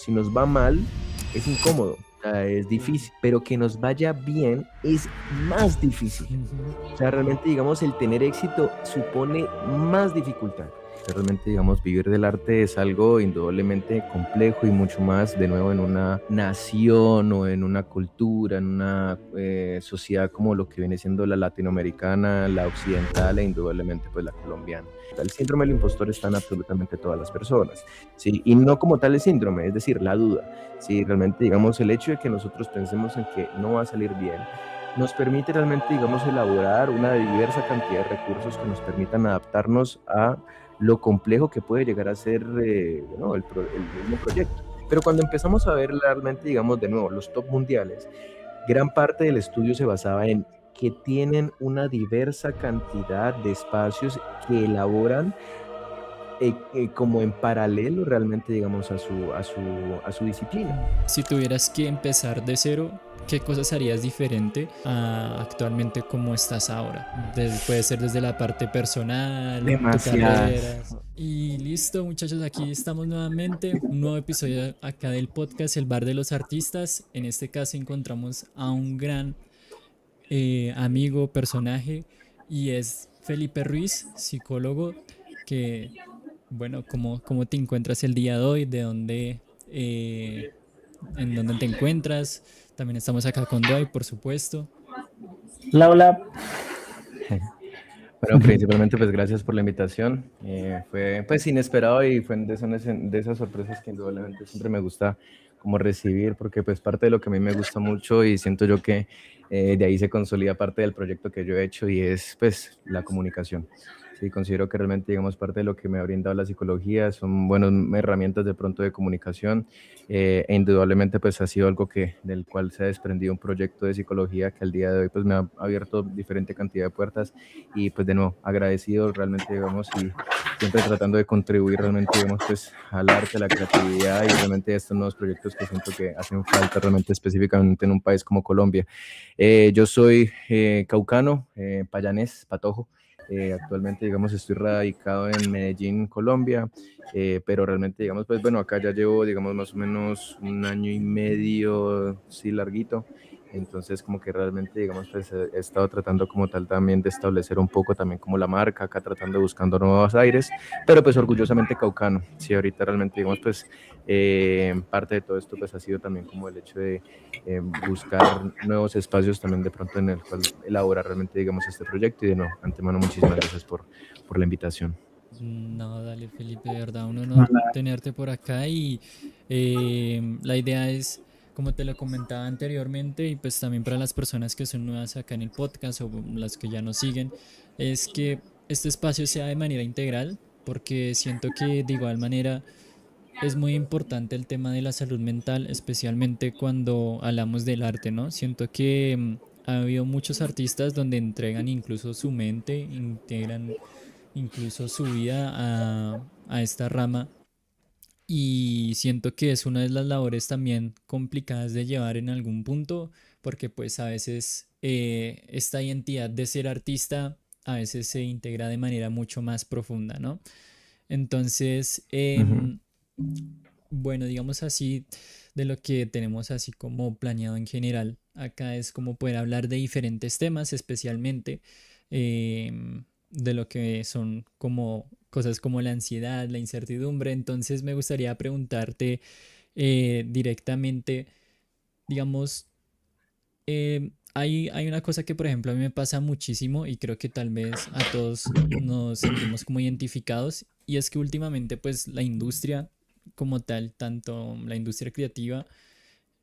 Si nos va mal, es incómodo, o sea, es difícil, pero que nos vaya bien es más difícil. O sea, realmente, digamos, el tener éxito supone más dificultad. Realmente, digamos, vivir del arte es algo indudablemente complejo y mucho más, de nuevo, en una nación o en una cultura, en una sociedad como lo que viene siendo la latinoamericana, la occidental e indudablemente pues la colombiana. El síndrome del impostor está en absolutamente todas las personas, ¿sí? Y no como tal el síndrome, es decir, la duda. Sí, realmente, digamos, el hecho de que nosotros pensemos en que no va a salir bien, nos permite realmente, digamos, elaborar una diversa cantidad de recursos que nos permitan adaptarnos a lo complejo que puede llegar a ser ¿no? el mismo proyecto. Pero cuando empezamos a ver realmente, digamos, de nuevo, los top mundiales, gran parte del estudio se basaba en que tienen una diversa cantidad de espacios que elaboran como en paralelo realmente, digamos, a su disciplina. Si tuvieras que empezar de cero, ¿qué cosas harías diferente a actualmente como estás ahora? Puede ser desde la parte personal, tu Demasiadas. carrera. Y listo, muchachos, aquí estamos nuevamente. Un nuevo episodio acá del podcast El Bar de los Artistas. En este caso encontramos a un gran amigo, personaje, y es Felipe Ruiz, psicólogo, que, bueno, ¿cómo te encuentras el día de hoy? ¿De dónde, en dónde te encuentras? También estamos acá con Doy, por supuesto. Hola, hola. Bueno, principalmente pues gracias por la invitación. Fue pues inesperado y fue de esas sorpresas que indudablemente siempre me gusta como recibir, porque pues parte de lo que a mí me gusta mucho y siento yo que de ahí se consolida parte del proyecto que yo he hecho y es pues la comunicación. Sí, considero que realmente, digamos, parte de lo que me ha brindado la psicología son buenas herramientas de pronto de comunicación e indudablemente pues ha sido algo del cual se ha desprendido un proyecto de psicología que al día de hoy pues me ha abierto diferente cantidad de puertas y pues de nuevo agradecido realmente, digamos, y siempre tratando de contribuir realmente, digamos, pues al arte, a la creatividad y realmente a estos nuevos proyectos que siento que hacen falta realmente específicamente en un país como Colombia. Yo soy caucano, payanés, patojo. Actualmente, digamos, estoy radicado en Medellín, Colombia, pero realmente, digamos, pues bueno, acá ya llevo, digamos, más o menos un año y medio, sí, larguito. Entonces, como que realmente, digamos, pues he estado tratando como tal también de establecer un poco también como la marca, acá tratando, buscando nuevos aires, pero pues orgullosamente caucano. Sí, ahorita realmente, digamos, pues parte de todo esto pues ha sido también como el hecho de buscar nuevos espacios también de pronto en el cual elaborar realmente, digamos, este proyecto y de nuevo, antemano, muchísimas gracias por la invitación. No, dale, Felipe, de verdad, un honor Hola. tenerte por acá y la idea es, como te lo comentaba anteriormente, y pues también para las personas que son nuevas acá en el podcast o las que ya nos siguen, es que este espacio sea de manera integral, porque siento que de igual manera es muy importante el tema de la salud mental, especialmente cuando hablamos del arte, ¿no? Siento que ha habido muchos artistas donde entregan incluso su mente, integran incluso su vida a esta rama, y siento que es una de las labores también complicadas de llevar en algún punto, porque pues a veces esta identidad de ser artista a veces se integra de manera mucho más profunda, ¿no? Entonces, Ujú. bueno, digamos así, de lo que tenemos así como planeado en general, acá es como poder hablar de diferentes temas, especialmente de lo que son como cosas como la ansiedad, la incertidumbre. Entonces me gustaría preguntarte directamente, digamos, hay una cosa que, por ejemplo, a mí me pasa muchísimo y creo que tal vez a todos nos sentimos como identificados, y es que últimamente pues la industria como tal, tanto la industria creativa,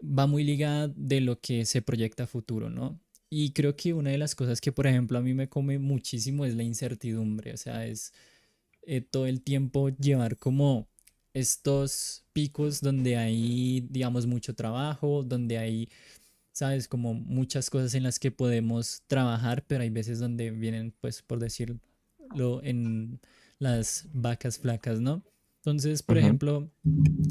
va muy ligada de lo que se proyecta a futuro, ¿no? Y creo que una de las cosas que, por ejemplo, a mí me come muchísimo es la incertidumbre, o sea, es todo el tiempo llevar como estos picos donde hay, digamos, mucho trabajo, donde hay, sabes, como muchas cosas en las que podemos trabajar, pero hay veces donde vienen, pues, por decirlo, en las vacas flacas, ¿no? Entonces, por Ujú. ejemplo,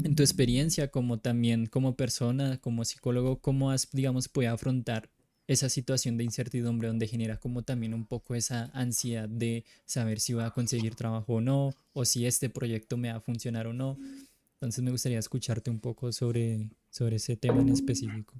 en tu experiencia como también como persona, como psicólogo, ¿cómo has, digamos, podido afrontar esa situación de incertidumbre donde genera como también un poco esa ansiedad de saber si voy a conseguir trabajo o no, o si este proyecto me va a funcionar o no? Entonces me gustaría escucharte un poco sobre ese tema en específico.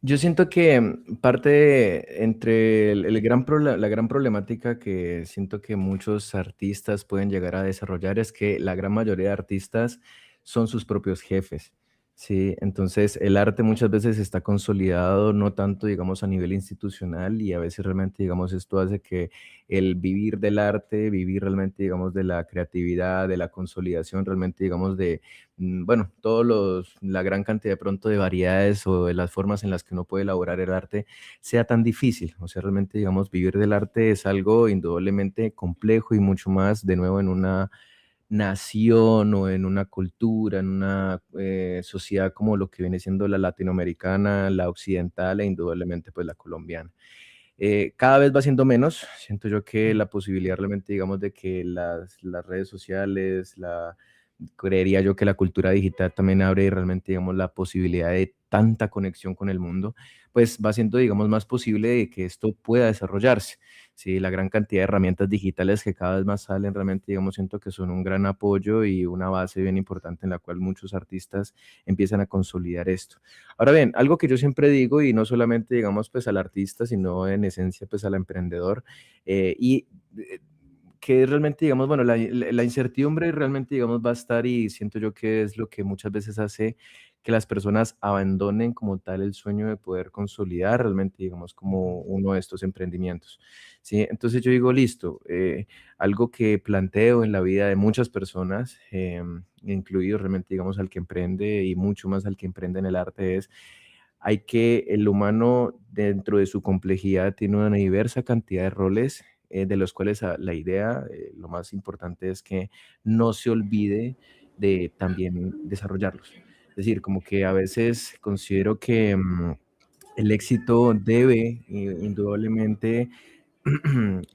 Yo siento que entre la gran problemática que siento que muchos artistas pueden llegar a desarrollar es que la gran mayoría de artistas son sus propios jefes, ¿sí? Entonces el arte muchas veces está consolidado no tanto, digamos, a nivel institucional y a veces realmente, digamos, esto hace que el vivir del arte, vivir realmente, digamos, de la creatividad, de la consolidación, realmente, digamos, bueno, la gran cantidad de pronto de variedades o de las formas en las que uno puede elaborar el arte sea tan difícil. O sea, realmente, digamos, vivir del arte es algo indudablemente complejo y mucho más, de nuevo, en una nación o en una cultura, en una sociedad como lo que viene siendo la latinoamericana, la occidental e indudablemente pues la colombiana. Cada vez va siendo menos, siento yo que Mm. la posibilidad realmente, digamos, de que las redes sociales, creería yo que la cultura digital también abre realmente, digamos, la posibilidad de tanta conexión con el mundo, pues va siendo, digamos, más posible de que esto pueda desarrollarse. Sí, la gran cantidad de herramientas digitales que cada vez más salen, realmente, digamos, siento que son un gran apoyo y una base bien importante en la cual muchos artistas empiezan a consolidar esto. Ahora bien, algo que yo siempre digo, y no solamente, digamos, pues al artista, sino en esencia, pues al emprendedor, y que realmente, digamos, bueno, la incertidumbre realmente, digamos, va a estar y siento yo que es lo que muchas veces hace que las personas abandonen como tal el sueño de poder consolidar realmente, digamos, como Ujú. uno de estos emprendimientos, ¿sí? Entonces yo digo, listo, algo que planteo en la vida de muchas personas, incluido realmente, digamos, al que emprende y mucho más al que emprende en el arte es, el humano dentro de su complejidad tiene una diversa cantidad de roles de los cuales la idea, lo más importante es que no se olvide de también desarrollarlos. Es decir, como que a veces considero que el éxito debe indudablemente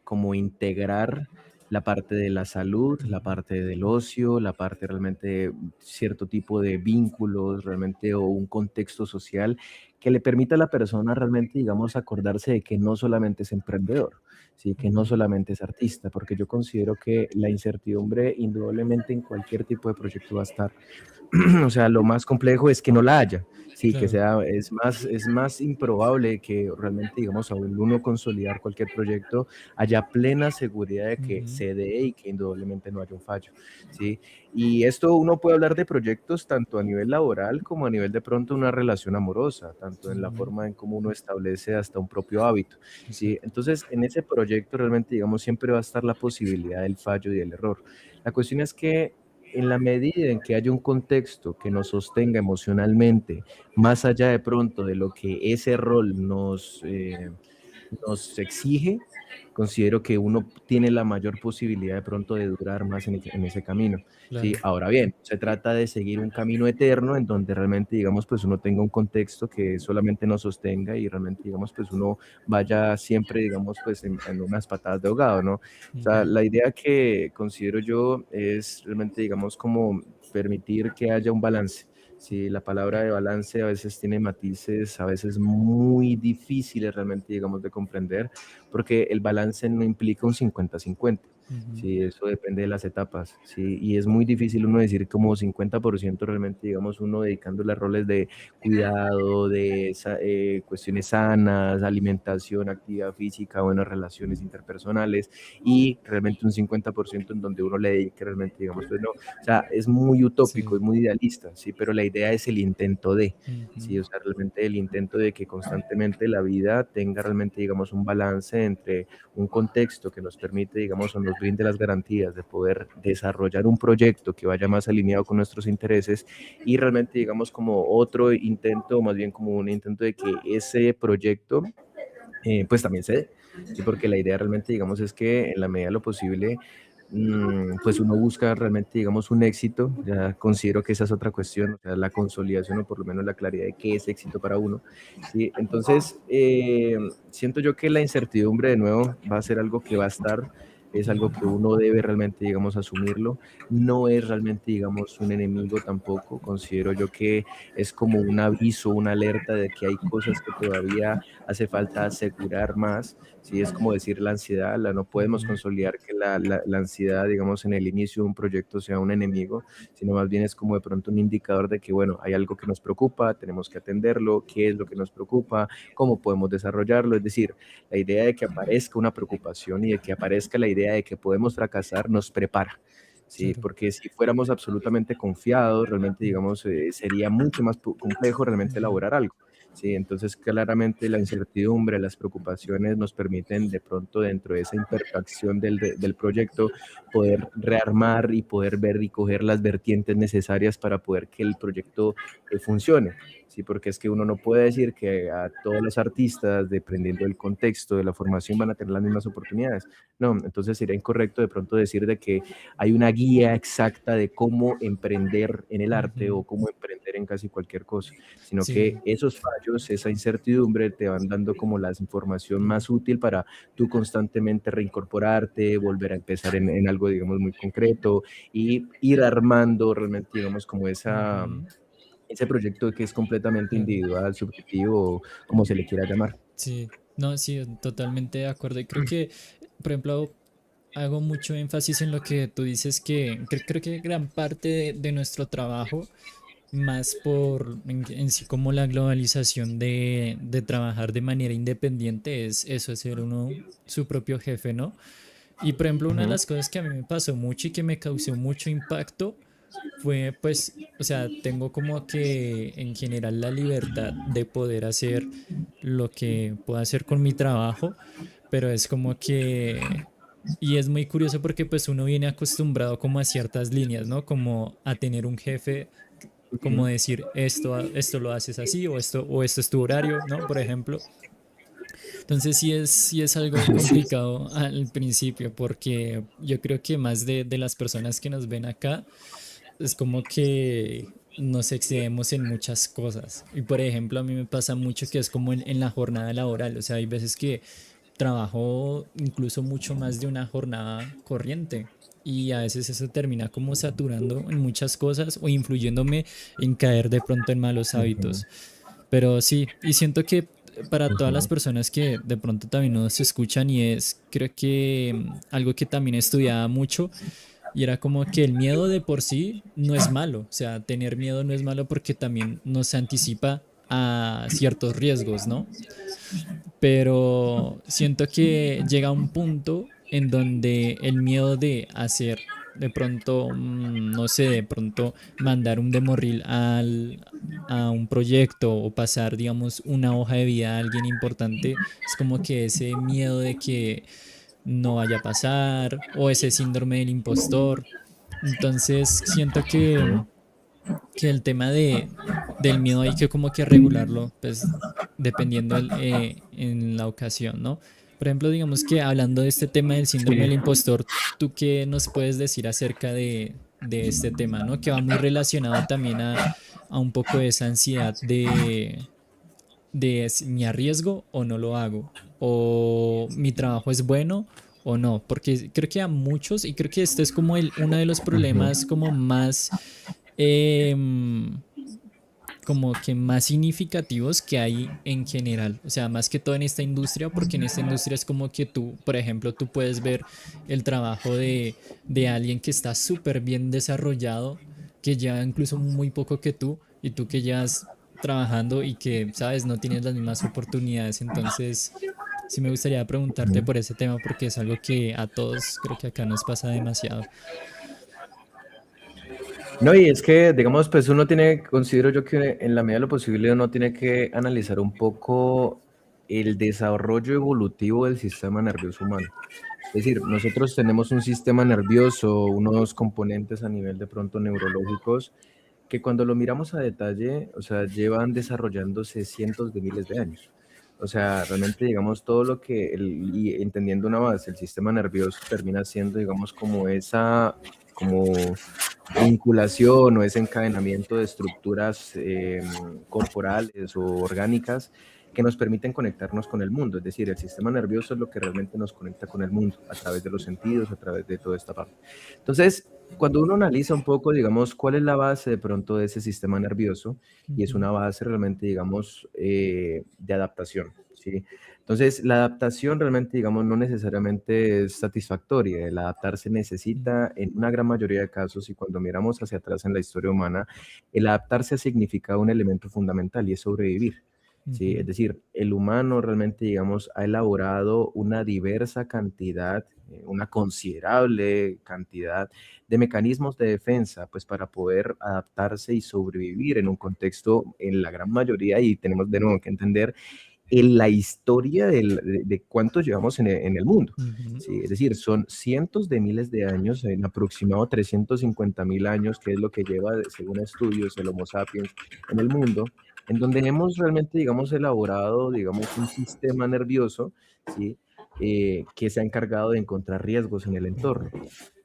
como integrar la parte de la salud, la Ujú. parte del ocio, la parte realmente de cierto tipo de vínculos, realmente, o un contexto social que le permita a la persona realmente, digamos, acordarse de que no solamente es emprendedor, ¿sí? Que no Ujú. solamente es artista, porque yo considero que la incertidumbre indudablemente en cualquier tipo de proyecto va a estar. O sea, lo más complejo es que no la haya. Sí, que Claro. sea, es más improbable que realmente, digamos, al uno consolidar cualquier proyecto, haya plena seguridad de que Ujú. se dé y que indudablemente no haya un fallo, ¿sí? Y esto uno puede hablar de proyectos tanto a nivel laboral como a nivel de pronto una relación amorosa, tanto en la Ujú. forma en cómo uno establece hasta un propio hábito, ¿sí? Exacto. Entonces, en ese proyecto realmente, digamos, siempre va a estar la posibilidad del fallo y del error. La cuestión es que en la medida en que haya un contexto que nos sostenga emocionalmente, más allá de pronto de lo que ese rol nos exige, considero que uno tiene la mayor posibilidad de pronto de durar más en ese camino, ¿sí? Claro. Ahora bien, se trata de seguir un camino eterno en donde realmente, digamos, pues uno tenga un contexto que solamente nos sostenga y realmente, digamos, pues uno vaya siempre, digamos, pues en unas patadas de ahogado, ¿no? O sea, Ujú. la idea que considero yo es realmente, digamos, como permitir que haya un balance. Sí, la palabra de balance a veces tiene matices, a veces muy difíciles realmente, digamos, de comprender, porque el balance no implica un 50-50. Ujú. Sí, eso depende de las etapas, sí, y es muy difícil uno decir como 50% realmente, digamos, uno dedicándole a roles de cuidado, cuestiones sanas, alimentación, actividad física, buenas relaciones interpersonales, y realmente un 50% en donde uno le dedique realmente, digamos, pues no, o sea, es muy utópico, Sí. es muy idealista, sí, pero la idea es el intento de, Ujú. sí, o sea, realmente el intento de que constantemente la vida tenga realmente, digamos, un balance entre un contexto que nos permite, digamos, o nos brinde las garantías de poder desarrollar un proyecto que vaya más alineado con nuestros intereses y realmente, digamos, como otro intento, o más bien como un intento de que ese proyecto pues también se dé, ¿sí? Porque la idea realmente, digamos, es que en la medida de lo posible, pues uno busca realmente, digamos, un éxito, ya considero que esa es otra cuestión, o sea, la consolidación o por lo menos la claridad de qué es éxito para uno, ¿sí? Entonces, siento yo que la incertidumbre de nuevo va a ser algo que va a estar, es algo que uno debe realmente, digamos, asumirlo. No es realmente, digamos, un enemigo tampoco. Considero yo que es como un aviso, una alerta de que hay cosas que todavía hace falta asegurar más. Sí, es como decir la ansiedad, no podemos Ujú. consolidar que la ansiedad, digamos, en el inicio de un proyecto sea un enemigo, sino más bien es como de pronto un indicador de que, bueno, hay algo que nos preocupa, tenemos que atenderlo, qué es lo que nos preocupa, cómo podemos desarrollarlo. Es decir, la idea de que aparezca una preocupación y de que aparezca la idea de que podemos fracasar nos prepara. Sí, Claro. porque si fuéramos absolutamente confiados, realmente, digamos, sería mucho más complejo realmente Ujú. elaborar algo. Sí, entonces claramente la incertidumbre, las preocupaciones nos permiten de pronto dentro de esa imperfección del proyecto poder rearmar y poder ver y coger las vertientes necesarias para poder que el proyecto funcione. Sí, porque es que uno no puede decir que a todos los artistas, dependiendo del contexto, de la formación, van a tener las mismas oportunidades. No, entonces sería incorrecto de pronto decir de que hay una guía exacta de cómo emprender en el arte o Ujú. cómo emprender en casi cualquier cosa, sino que Sí. esos fallos, esa incertidumbre te van dando como la información Ujú. más útil para tú constantemente reincorporarte, volver a empezar en algo, digamos, muy concreto y ir armando realmente, digamos, como Ujú. ese proyecto que es completamente Claro. individual, subjetivo, como se le quiera llamar. Sí, no, sí, totalmente de acuerdo. Y creo que, por ejemplo, hago mucho énfasis en lo que tú dices que creo que gran parte de nuestro trabajo, más por en sí como la globalización de trabajar de manera independiente, es eso, es ser uno su propio jefe, ¿no? Y por ejemplo, una de Ujú, las cosas que a mí me pasó mucho y que me causó mucho impacto fue, pues, o sea, tengo como que en general la libertad de poder hacer lo que puedo hacer con mi trabajo, pero es como que, y es muy curioso porque pues uno viene acostumbrado como a ciertas líneas, ¿no? Como a tener un jefe, como ujú. decir, esto lo haces así o esto es tu horario, ¿no? Por ejemplo. Entonces sí es algo complicado al principio porque yo creo que más de las personas que nos ven acá es como que nos excedemos en muchas cosas. Y por ejemplo, a mí me pasa mucho que es como en la jornada laboral. O sea, hay veces que trabajo incluso mucho más de una jornada corriente. Y a veces eso termina como saturando en muchas cosas o influyéndome en caer de pronto en malos Ujú, hábitos. Pero sí, y siento que para todas las ujú, personas que de pronto también nos escuchan y es, creo que algo que también estudiaba mucho y era como que el miedo de por sí no es malo, o sea, tener miedo no es malo porque también nos anticipa a ciertos riesgos, ¿no? Pero siento que llega un punto en donde el miedo de hacer de pronto, no sé, de pronto mandar un demorril a un proyecto o pasar, digamos, una hoja de vida a alguien importante, es como que ese miedo de que no vaya a pasar o ese síndrome del impostor. Entonces siento que el tema del miedo hay que como que regularlo, pues dependiendo en la ocasión, ¿no? Por ejemplo, digamos que hablando de este tema del síndrome sí. del impostor, ¿tú qué nos puedes decir acerca de este tema, ¿no? Que va muy relacionado también a un poco de esa ansiedad de si me arriesgo o no lo hago, o mi trabajo es bueno o no, porque creo que a muchos, y creo que este es como uno de los Ujú. problemas como más, em, como que más significativos que hay en general, o sea, más que todo en esta industria, porque en esta industria es como que tú, por ejemplo, tú puedes ver el trabajo de alguien que está súper bien desarrollado, que lleva incluso muy poco que tú, y tú que llevas trabajando y que, sabes, no tienes las mismas oportunidades, entonces sí me gustaría preguntarte por ese tema porque es algo que a todos creo que acá nos pasa demasiado. No, y es que, digamos, pues uno tiene, considero yo que en la medida de lo posible uno tiene que analizar un poco el desarrollo evolutivo del sistema nervioso humano. Es decir, nosotros tenemos un sistema nervioso, unos componentes a nivel de pronto neurológicos, que cuando lo miramos a detalle, o sea, llevan desarrollándose cientos de miles de años. O sea, realmente, digamos, todo lo que, y entendiendo una base, el sistema nervioso termina siendo, digamos, como esa, como vinculación o ese encadenamiento de estructuras corporales o orgánicas que nos permiten conectarnos con el mundo. Es decir, el sistema nervioso es lo que realmente nos conecta con el mundo, a través de los sentidos, a través de toda esta parte. Entonces, cuando uno analiza un poco, digamos, cuál es la base de pronto de ese sistema nervioso, y es una base realmente, digamos, de adaptación, ¿sí? Entonces, la adaptación realmente, digamos, no necesariamente es satisfactoria. El adaptarse necesita, en una gran mayoría de casos, y cuando miramos hacia atrás en la historia humana, el adaptarse ha significado un elemento fundamental y es sobrevivir. Sí, es decir, el humano realmente, digamos, ha elaborado una diversa cantidad, una considerable cantidad de mecanismos de defensa, pues para poder adaptarse y sobrevivir en un contexto, en la gran mayoría, y tenemos de nuevo que entender en la historia de cuánto llevamos en el mundo. ¿Sí? Es decir, son cientos de miles de años, en aproximado 350.000 años, que es lo que lleva, según estudios, el Homo sapiens en el mundo, en donde hemos realmente, digamos, elaborado, digamos, un sistema nervioso, ¿sí? Que se ha encargado de encontrar riesgos en el entorno.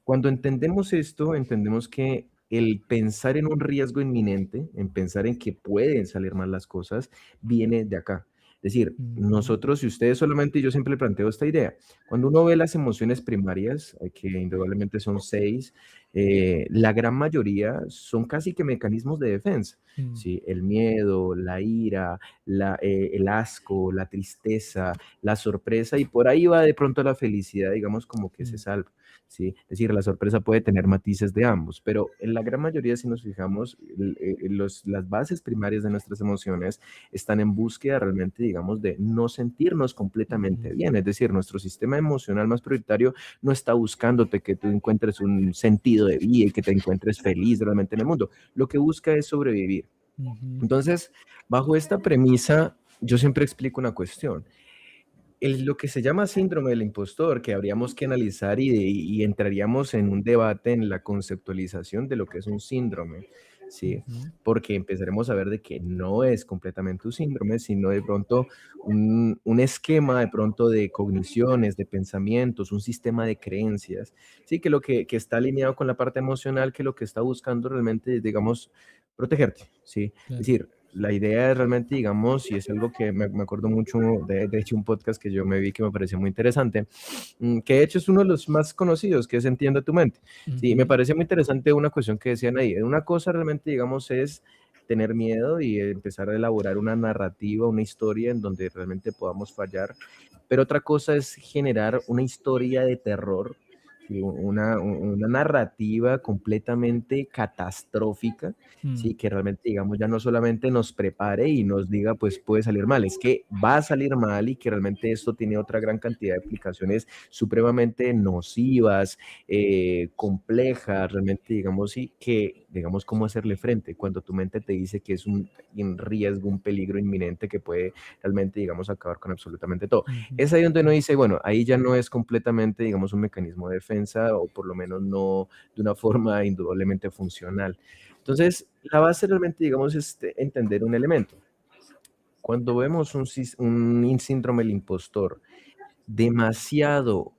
Cuando entendemos esto, entendemos que el pensar en un riesgo inminente, en pensar en que pueden salir mal las cosas, viene de acá. Es decir, nosotros, y ustedes solamente, yo siempre planteo esta idea, cuando uno ve las emociones primarias, que indudablemente son 6, la gran mayoría son casi que mecanismos de defensa, ¿sí? El miedo, la ira, el asco, la tristeza, la sorpresa, y por ahí va de pronto la felicidad, digamos, como que se salva. ¿Sí? Es decir, la sorpresa puede tener matices de ambos, pero en la gran mayoría, si nos fijamos, las bases primarias de nuestras emociones están en búsqueda realmente, digamos, de no sentirnos completamente bien. Es decir, nuestro sistema emocional más prioritario no está buscándote que tú encuentres un sentido de vida y que te encuentres feliz realmente en el mundo. Lo que busca es sobrevivir. Entonces, bajo esta premisa, yo siempre explico una cuestión. Lo que se llama síndrome del impostor, que habríamos que analizar y entraríamos en un debate en la conceptualización de lo que es un síndrome, ¿sí? Porque empezaremos a ver de que no es completamente un síndrome, sino de pronto un esquema de pronto de cogniciones, de pensamientos, un sistema de creencias, ¿sí? Que lo que está alineado con la parte emocional, que lo que está buscando realmente es, digamos, protegerte, ¿sí? Es decir, la idea es realmente, digamos, y es algo que me acuerdo mucho, de hecho, un podcast que yo me vi que me pareció muy interesante, que de hecho es uno de los más conocidos, que es Entiende tu mente. Sí, me parece muy interesante una cuestión que decían ahí. Una cosa realmente, digamos, es tener miedo y empezar a elaborar una narrativa, una historia en donde realmente podamos fallar, pero otra cosa es generar una historia de terror, ¿sí? Una narrativa completamente catastrófica, ¿sí? Que realmente, digamos, ya no solamente nos prepare y nos diga, pues puede salir mal, es que va a salir mal y que realmente esto tiene otra gran cantidad de aplicaciones supremamente nocivas, complejas, realmente, digamos, y que, digamos, cómo hacerle frente cuando tu mente te dice que es un riesgo, un peligro inminente que puede realmente, digamos, acabar con absolutamente todo. Es ahí donde uno dice, bueno, ahí ya no es completamente, digamos, un mecanismo de defensa, o por lo menos no de una forma indudablemente funcional. Entonces, la base realmente, digamos, es entender un elemento. Cuando vemos un síndrome del impostor demasiado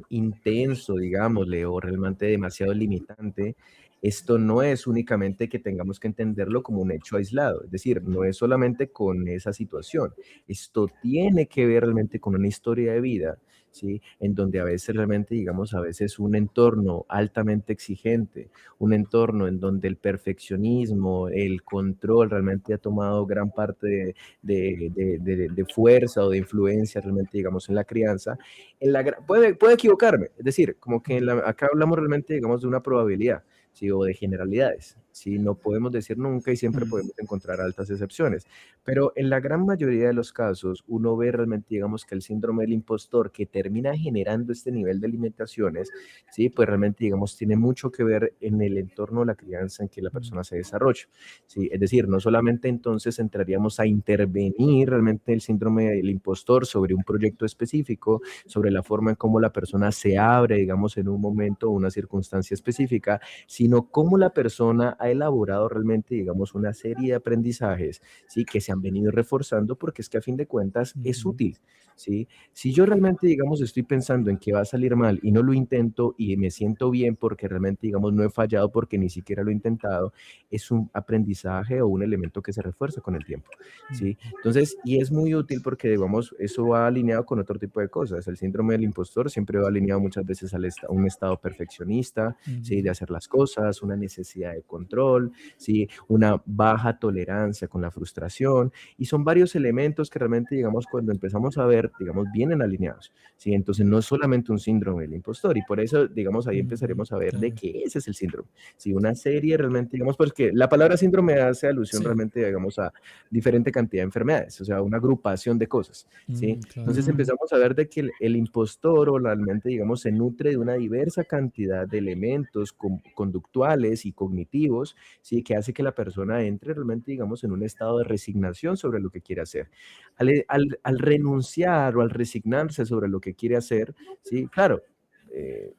intenso, digámosle, o realmente demasiado limitante, esto no es únicamente que tengamos que entenderlo como un hecho aislado, es decir, no es solamente con esa situación, esto tiene que ver realmente con una historia de vida, ¿sí? En donde a veces realmente, digamos, a veces un entorno altamente exigente, un entorno en donde el perfeccionismo, el control realmente ha tomado gran parte de fuerza o de influencia realmente, digamos, en la crianza, puede equivocarme, es decir, como que acá hablamos realmente, digamos, de una probabilidad, ¿sí? O de generalidades, ¿sí? No podemos decir nunca y siempre podemos encontrar altas excepciones, pero en la gran mayoría de los casos uno ve realmente, digamos, que el síndrome del impostor que termina generando este nivel de limitaciones, ¿sí? Pues realmente, digamos, tiene mucho que ver en el entorno de la crianza en que la persona se desarrolla, ¿sí? Es decir, no solamente entonces entraríamos a intervenir realmente el síndrome del impostor sobre un proyecto específico, sobre la forma en cómo la persona se abre, digamos, en un momento o una circunstancia específica, sino cómo la persona ha elaborado realmente, digamos, una serie de aprendizajes, ¿sí? Que se han venido reforzando porque es que a fin de cuentas es Ujú. útil, ¿sí? Si yo realmente, digamos, estoy pensando en que va a salir mal y no lo intento y me siento bien porque realmente, digamos, no he fallado porque ni siquiera lo he intentado, es un aprendizaje o un elemento que se refuerza con el tiempo, Mm. ¿sí? Entonces, y es muy útil porque, digamos, eso va alineado con otro tipo de cosas. El síndrome del impostor siempre va alineado muchas veces a un estado perfeccionista, ¿sí? De Ujú. hacer las cosas, una necesidad de control, ¿sí? Una baja tolerancia con la frustración, y son varios elementos que realmente, digamos, cuando empezamos a ver, digamos, vienen alineados, ¿sí? Entonces, no es solamente un síndrome del impostor, y por eso, digamos, ahí Ujú. empezaremos a ver de Claro. qué ese es el síndrome. Sí, una serie realmente, digamos, porque la palabra síndrome hace alusión Sí. realmente, digamos, a diferente cantidad de enfermedades, o sea, una agrupación de cosas, ¿sí? Claro. Entonces empezamos a ver de que el impostor o realmente, digamos, se nutre de una diversa cantidad de elementos conductuales y cognitivos, ¿sí? Que hace que la persona entre realmente, digamos, en un estado de resignación sobre lo que quiere hacer. Al renunciar o al resignarse sobre lo que quiere hacer, ¿sí? Claro,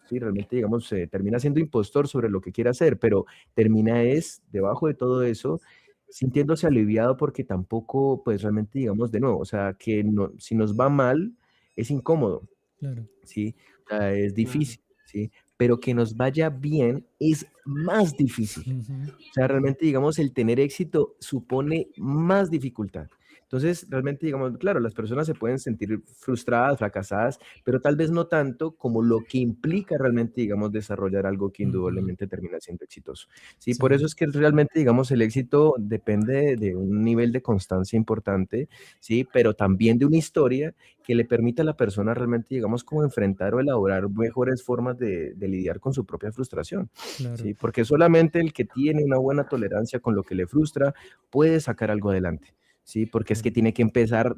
sí, realmente, digamos, termina siendo impostor sobre lo que quiere hacer, pero termina es, debajo de todo eso, sintiéndose aliviado porque tampoco, pues realmente, digamos, de nuevo, o sea, que no, si nos va mal, es incómodo, Claro. ¿sí? O sea, es difícil, ¿sí? Pero que nos vaya bien es más difícil. Ujú. O sea, realmente, digamos, el tener éxito supone más dificultad. Entonces, realmente, digamos, claro, las personas se pueden sentir frustradas, fracasadas, pero tal vez no tanto como lo que implica realmente, digamos, desarrollar algo que Ujú. indudablemente termina siendo exitoso. Sí, por eso Sí. es que realmente, digamos, el éxito depende de un nivel de constancia importante, sí, pero también de una historia que le permita a la persona realmente, digamos, como enfrentar o elaborar mejores formas de lidiar con su propia frustración. Claro. ¿Sí? Porque solamente el que tiene una buena tolerancia con lo que le frustra puede sacar algo adelante, ¿sí? Porque es que Claro. tiene que empezar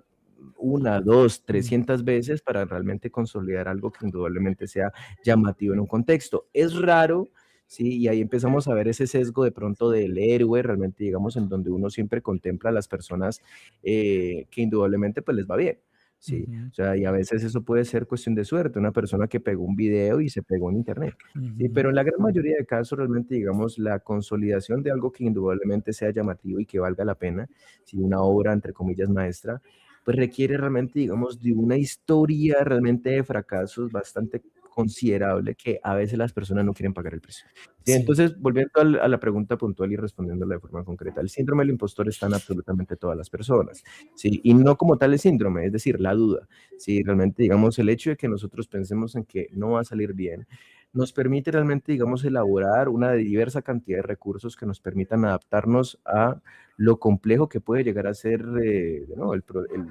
una, dos, Mm. 300 veces para realmente consolidar algo que indudablemente sea llamativo en un contexto. Es raro, ¿sí? Y ahí empezamos a ver ese sesgo de pronto del héroe, realmente, digamos, en donde uno siempre contempla a las personas que indudablemente pues les va bien. Sí, Ujú. o sea, y a veces eso puede ser cuestión de suerte, una persona que pegó un video y se pegó en internet. Sí, Ujú. pero en la gran mayoría de casos, realmente, digamos, la consolidación de algo que indudablemente sea llamativo y que valga la pena, si una obra, entre comillas, maestra, pues requiere realmente, digamos, de una historia realmente de fracasos bastante considerable que a veces las personas no quieren pagar el precio. Sí, Sí. entonces, volviendo a la pregunta puntual y respondiéndola de forma concreta, el síndrome del impostor está en absolutamente todas las personas, ¿sí? Y no como tal el síndrome, es decir, la duda, ¿sí? Realmente, digamos, el hecho de que nosotros pensemos en que no va a salir bien, nos permite realmente, digamos, elaborar una diversa cantidad de recursos que nos permitan adaptarnos a lo complejo que puede llegar a ser ¿no? el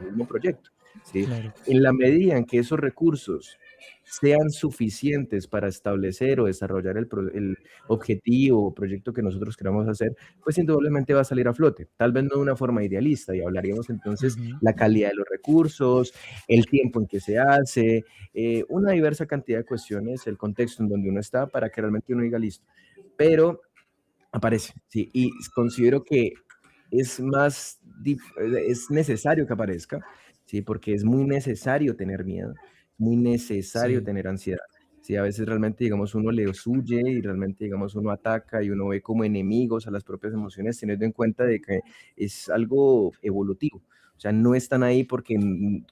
mismo proyecto, ¿sí? Claro. En la medida en que esos recursos sean suficientes para establecer o desarrollar el objetivo o proyecto que nosotros queramos hacer, pues indudablemente va a salir a flote. Tal vez no de una forma idealista, y hablaríamos entonces Ujú. la calidad de los recursos, el tiempo en que se hace, una diversa cantidad de cuestiones, el contexto en donde uno está para que realmente uno diga listo. Pero aparece, sí, y considero que es más, es necesario que aparezca, sí, porque es muy necesario tener miedo, muy necesario Sí. tener ansiedad. Sí, a veces realmente, digamos, uno le huye y realmente, digamos, uno ataca y uno ve como enemigos a las propias emociones, teniendo en cuenta de que es algo evolutivo. O sea, no están ahí porque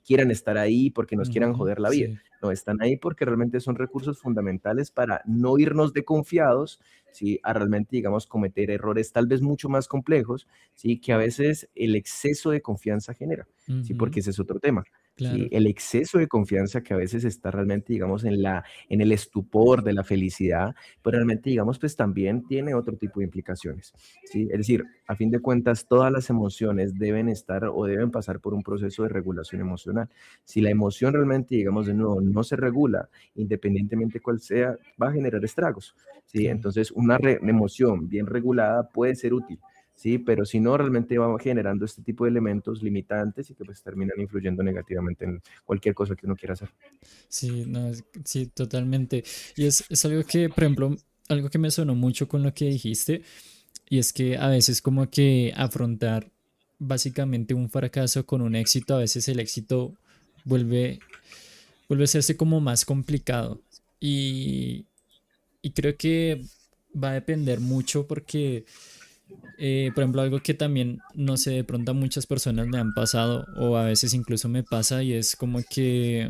quieran estar ahí, porque nos quieran Ujú. joder la vida. Sí. No, están ahí porque realmente son recursos fundamentales para no irnos de confiados, ¿sí? A realmente, digamos, cometer errores tal vez mucho más complejos, ¿sí? Que a veces el exceso de confianza genera, ¿sí? Ujú. Porque ese es otro tema, ¿sí? Claro. El exceso de confianza que a veces está realmente, digamos, en el estupor de la felicidad, pues realmente, digamos, pues también tiene otro tipo de implicaciones, ¿sí? Es decir, a fin de cuentas, todas las emociones deben estar o deben pasar por un proceso de regulación emocional. Si la emoción realmente, digamos, de nuevo, no se regula, independientemente cuál sea, va a generar estragos, ¿sí? Claro. Entonces, una emoción bien regulada puede ser útil, ¿sí? Pero si no, realmente va generando este tipo de elementos limitantes y que pues terminan influyendo negativamente en cualquier cosa que uno quiera hacer. Sí, no, sí, totalmente. Y es algo que, por ejemplo, algo que me sonó mucho con lo que dijiste, y es que a veces como que afrontar básicamente un fracaso con un éxito, a veces el éxito vuelve, vuelve a hacerse como más complicado. Y, y creo que va a depender mucho porque Por ejemplo, algo que también, no sé, de pronto a muchas personas le han pasado o a veces incluso me pasa y es como que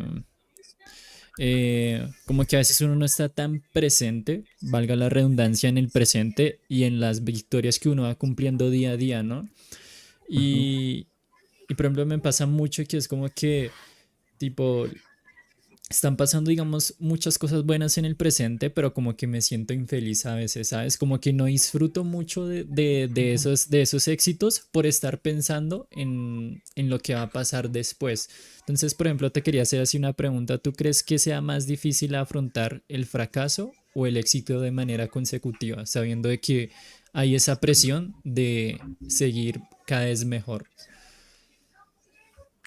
a veces uno no está tan presente, valga la redundancia, en el presente y en las victorias que uno va cumpliendo día a día, ¿no? Ujú. Y, y por ejemplo me pasa mucho que es como que, tipo, están pasando, digamos, muchas cosas buenas en el presente, pero como que me siento infeliz a veces, ¿sabes? Como que no disfruto mucho de esos éxitos por estar pensando en lo que va a pasar después. Entonces, por ejemplo, te quería hacer así una pregunta. ¿Tú crees que sea más difícil afrontar el fracaso o el éxito de manera consecutiva, sabiendo de que hay esa presión de seguir cada vez mejor?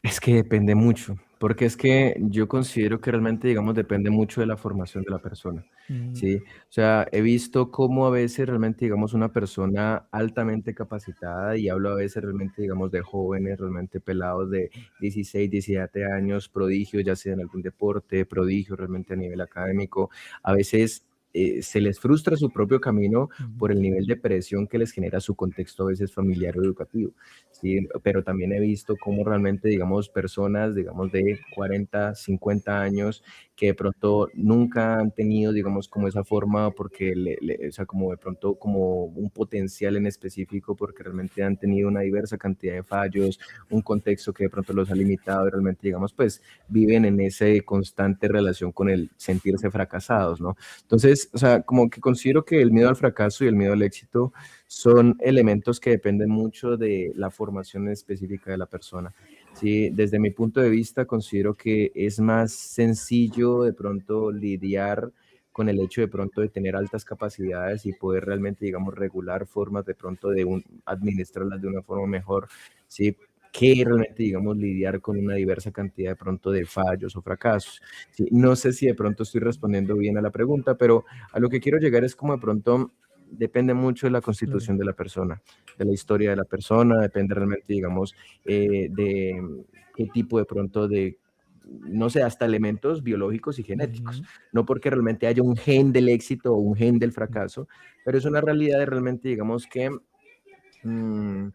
Es que depende mucho, porque es que yo considero que realmente, digamos, depende mucho de la formación de la persona, Mm, ¿sí? O sea, he visto cómo a veces realmente, digamos, una persona altamente capacitada, y hablo a veces realmente, digamos, de jóvenes, realmente pelados de 16, 17 años, prodigios, ya sea en algún deporte, prodigios realmente a nivel académico, a veces se les frustra su propio camino ujú, por el nivel de presión que les genera su contexto a veces familiar o educativo. Sí, pero también he visto cómo realmente, digamos, personas, digamos, de 40, 50 años que de pronto nunca han tenido, digamos, como esa forma, porque, o sea, como de pronto como un potencial en específico, porque realmente han tenido una diversa cantidad de fallos, un contexto que de pronto los ha limitado y realmente, digamos, pues viven en esa constante relación con el sentirse fracasados, ¿no? Entonces, o sea, como que considero que el miedo al fracaso y el miedo al éxito son elementos que dependen mucho de la formación específica de la persona. Sí, desde mi punto de vista, considero que es más sencillo de pronto lidiar con el hecho de pronto de tener altas capacidades y poder realmente, digamos, regular formas de pronto de administrarlas de una forma mejor, ¿sí? Que realmente, digamos, lidiar con una diversa cantidad de pronto de fallos o fracasos. ¿Sí? No sé si de pronto estoy respondiendo bien a la pregunta, pero a lo que quiero llegar es como de pronto depende mucho de la claro. constitución de la persona, de la historia de la persona, depende realmente, digamos, de qué tipo de pronto de, no sé, hasta elementos biológicos y genéticos. Ujú, No porque realmente haya un gen del éxito o un gen del fracaso, pero es una realidad de realmente, digamos que mmm,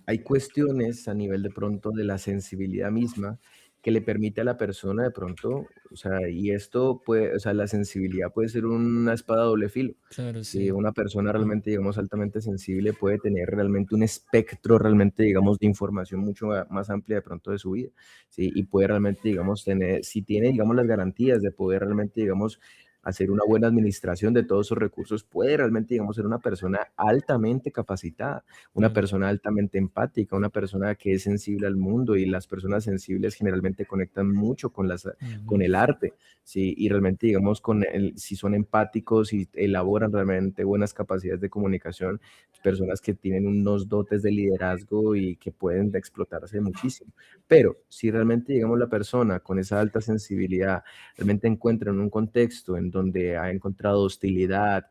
hay cuestiones a nivel de pronto de la sensibilidad misma que le permite a la persona de pronto, o sea, y esto puede, o sea, la sensibilidad puede ser una espada de doble filo. claro, Si sí. una persona realmente, digamos, altamente sensible puede tener realmente un espectro realmente, digamos, de información mucho más amplia de pronto de su vida, ¿sí? Y puede realmente, digamos, tener, si tiene, digamos, las garantías de poder realmente, digamos, hacer una buena administración de todos esos recursos, puede realmente, digamos, ser una persona altamente capacitada, una Claro. persona altamente empática, una persona que es sensible al mundo, y las personas sensibles generalmente conectan mucho con, con Ujú, el arte, ¿sí? Y realmente, digamos, si son empáticos y elaboran realmente buenas capacidades de comunicación, personas que tienen unos dotes de liderazgo y que pueden explotarse muchísimo. Pero si realmente, digamos, la persona con esa alta sensibilidad realmente encuentra en un contexto en donde ha encontrado hostilidad,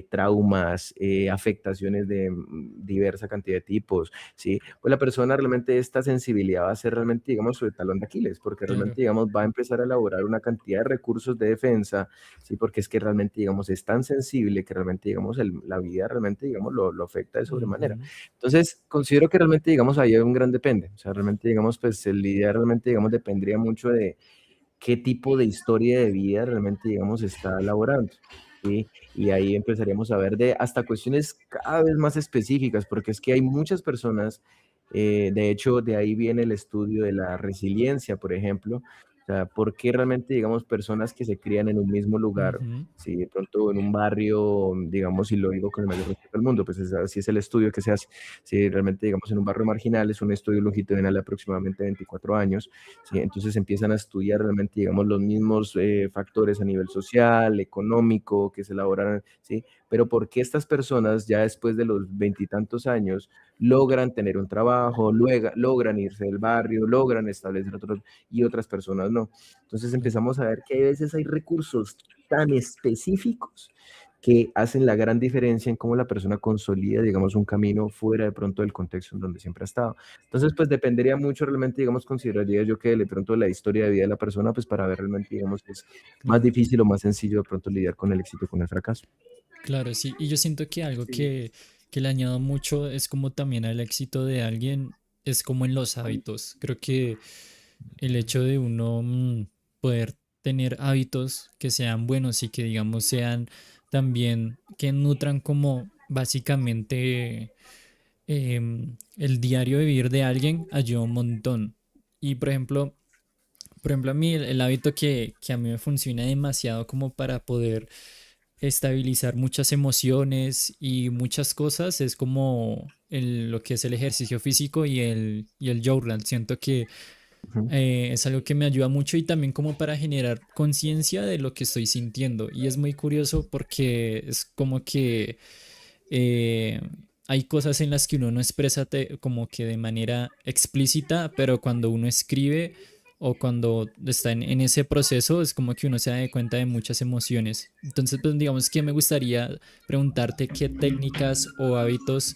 traumas, afectaciones de diversa cantidad de tipos, ¿sí? Pues la persona realmente esta sensibilidad va a ser realmente, digamos, su talón de Aquiles, porque claro. realmente, digamos, va a empezar a elaborar una cantidad de recursos de defensa, ¿sí? Porque es que realmente, digamos, es tan sensible que realmente, digamos, la vida realmente, digamos, lo afecta de sobremanera. Ujú, Entonces, considero que realmente, digamos, ahí hay un gran depende, o sea, realmente, digamos, pues el lidiar realmente, digamos, dependería mucho de qué tipo de historia de vida realmente, digamos, está elaborando, ¿sí? Y ahí empezaríamos a ver de hasta cuestiones cada vez más específicas, porque es que hay muchas personas, de hecho, de ahí viene el estudio de la resiliencia, por ejemplo, o sea, ¿por qué realmente, digamos, personas que se crían en un mismo lugar, ujú, si de pronto en un barrio, digamos, y lo digo con el mayor respeto del mundo, pues así es el estudio que se hace, si realmente, digamos, en un barrio marginal es un estudio longitudinal de aproximadamente 24 años, ¿sí? Entonces empiezan a estudiar realmente, digamos, los mismos factores a nivel social, económico, que se elaboran, ¿sí? Pero ¿por qué estas personas ya después de los veintitantos años logran tener un trabajo, logran irse del barrio, logran establecer otros y otras personas no? Entonces claro. empezamos a ver que a veces hay recursos tan específicos que hacen la gran diferencia en cómo la persona consolida, digamos, un camino fuera de pronto del contexto en donde siempre ha estado. Entonces, pues dependería mucho realmente, digamos, consideraría yo que de pronto la historia de vida de la persona, pues para ver realmente, digamos, si es más Claro. difícil o más sencillo de pronto lidiar con el éxito, con el fracaso. Claro, sí. Y yo siento que algo Sí. que le añado mucho es como también al éxito de alguien, es como en los hábitos. Creo que el hecho de uno poder tener hábitos que sean buenos y que digamos sean también que nutran como básicamente el diario vivir de alguien ayuda un montón. Y por ejemplo, a mí el hábito que a mí me funciona demasiado como para poder estabilizar muchas emociones y muchas cosas es como lo que es el ejercicio físico y el journal. Siento que Ujú. es algo que me ayuda mucho y también como para generar conciencia de lo que estoy sintiendo. Y es muy curioso porque es como que eh, hay cosas en las que uno no expresa como que de manera explícita, pero cuando uno escribe o cuando está en ese proceso es como que uno se da cuenta de muchas emociones. Entonces, pues digamos que me gustaría preguntarte qué técnicas o hábitos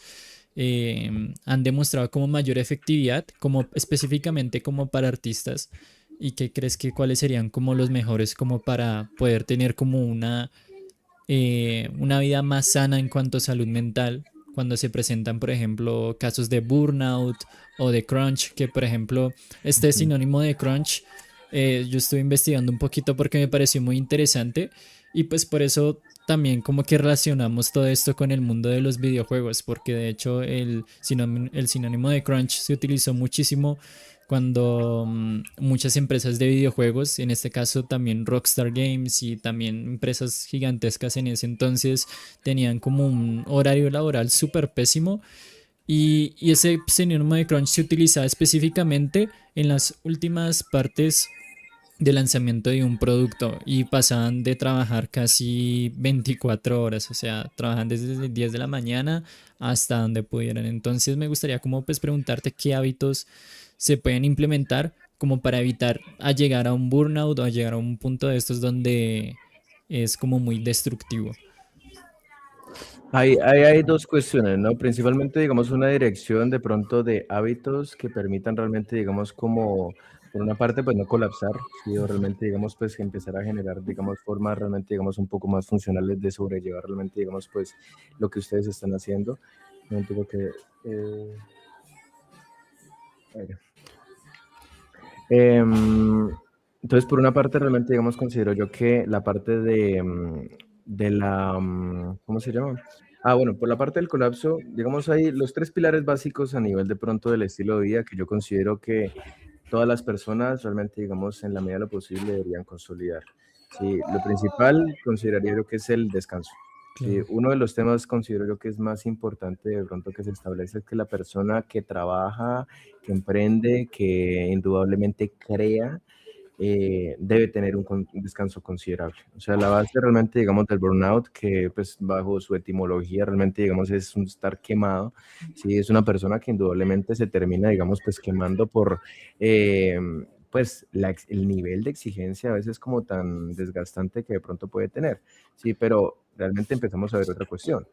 han demostrado como mayor efectividad, como específicamente como para artistas, y qué crees que cuáles serían como los mejores como para poder tener como una vida más sana en cuanto a salud mental cuando se presentan, por ejemplo, casos de burnout o de crunch, que por ejemplo, este Ujú. sinónimo de crunch, yo estuve investigando un poquito porque me pareció muy interesante y pues por eso también como que relacionamos todo esto con el mundo de los videojuegos, porque de hecho el sinónimo de crunch se utilizó muchísimo cuando muchas empresas de videojuegos, en este caso también Rockstar Games y también empresas gigantescas en ese entonces, tenían como un horario laboral súper pésimo y ese sinónimo de crunch se utilizaba específicamente en las últimas partes de lanzamiento de un producto y pasaban de trabajar casi 24 horas, o sea, trabajan desde las 10 de la mañana hasta donde pudieran. Entonces me gustaría como pues preguntarte qué hábitos se pueden implementar como para evitar a llegar a un burnout o a llegar a un punto de estos donde es como muy destructivo. Hay dos cuestiones, ¿no? Principalmente, digamos, una dirección de pronto de hábitos que permitan realmente, digamos, como, por una parte, pues no colapsar, ¿sí? O realmente, digamos, pues empezar a generar, digamos, formas realmente, digamos, un poco más funcionales de sobrellevar realmente, digamos, pues lo que ustedes están haciendo. No entiendo que... eh, bueno. Em, entonces, por una parte, realmente, digamos, considero yo que la parte de la, ¿cómo se llama? Ah, bueno, por la parte del colapso, digamos, hay los tres pilares básicos a nivel de pronto del estilo de vida que yo considero que todas las personas realmente, digamos, en la medida de lo posible deberían consolidar. Sí, lo principal consideraría yo que es el descanso. Sí, Claro. uno de los temas considero yo que es más importante de pronto que se establece es que la persona que trabaja, que emprende, que indudablemente crea, debe tener un descanso considerable. O sea, la base realmente, digamos, del burnout, que pues bajo su etimología realmente, digamos, es un estar quemado, sí, es una persona que indudablemente se termina, digamos, pues quemando por, eh, pues, el nivel de exigencia a veces como tan desgastante que de pronto puede tener, sí, pero realmente empezamos a ver otra cuestión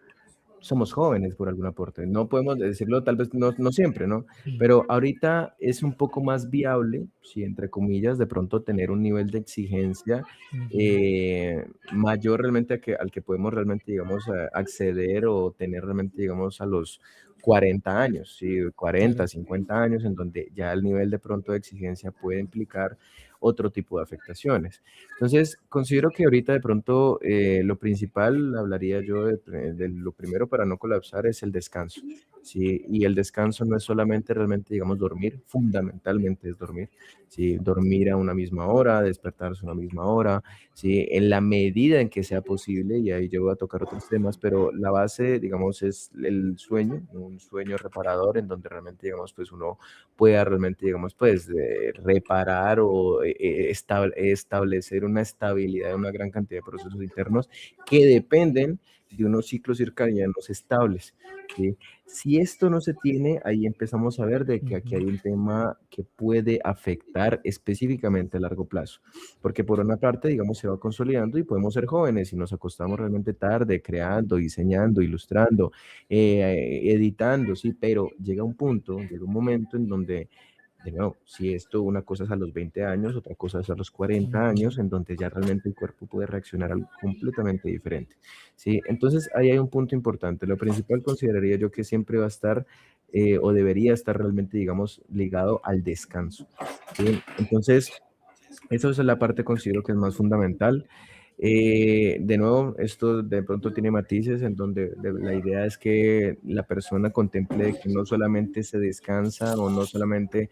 somos jóvenes por algún aporte. No podemos decirlo, tal vez no siempre, ¿no? Mm, Pero ahorita es un poco más viable, si entre comillas, de pronto tener un nivel de exigencia ujú, mayor realmente al que podemos realmente, digamos, acceder o tener realmente, digamos, a los 40 años, ¿sí? 40, claro. 50 años, en donde ya el nivel de pronto de exigencia puede implicar otro tipo de afectaciones. Entonces, considero que ahorita de pronto lo principal, hablaría yo de lo primero para no colapsar, es el descanso. Sí, y el descanso no es solamente realmente, digamos, dormir, fundamentalmente es dormir. Sí, dormir a una misma hora, despertarse a una misma hora, sí, en la medida en que sea posible, y ahí yo voy a tocar otros temas, pero la base, digamos, es el sueño, un sueño reparador en donde realmente, digamos, pues uno pueda realmente, digamos, pues reparar o establecer una estabilidad de una gran cantidad de procesos internos que dependen de unos ciclos circadianos estables. ¿Sí? Si esto no se tiene, ahí empezamos a ver de que aquí Ujú. hay un tema que puede afectar específicamente a largo plazo, porque por una parte, digamos, se va consolidando y podemos ser jóvenes y nos acostamos realmente tarde creando, diseñando, ilustrando, editando, sí, pero llega un punto, llega un momento en donde De nuevo, si esto, una cosa es a los 20 años, otra cosa es a los 40 Ujú, años, en donde ya realmente el cuerpo puede reaccionar algo completamente diferente. ¿Sí? Entonces, ahí hay un punto importante. Lo principal consideraría yo que siempre va a estar o debería estar realmente, digamos, ligado al descanso. ¿Sí? Entonces, esa es la parte considero que es más fundamental. De nuevo, esto de pronto tiene matices en donde la idea es que la persona contemple que no solamente se descansa o no solamente,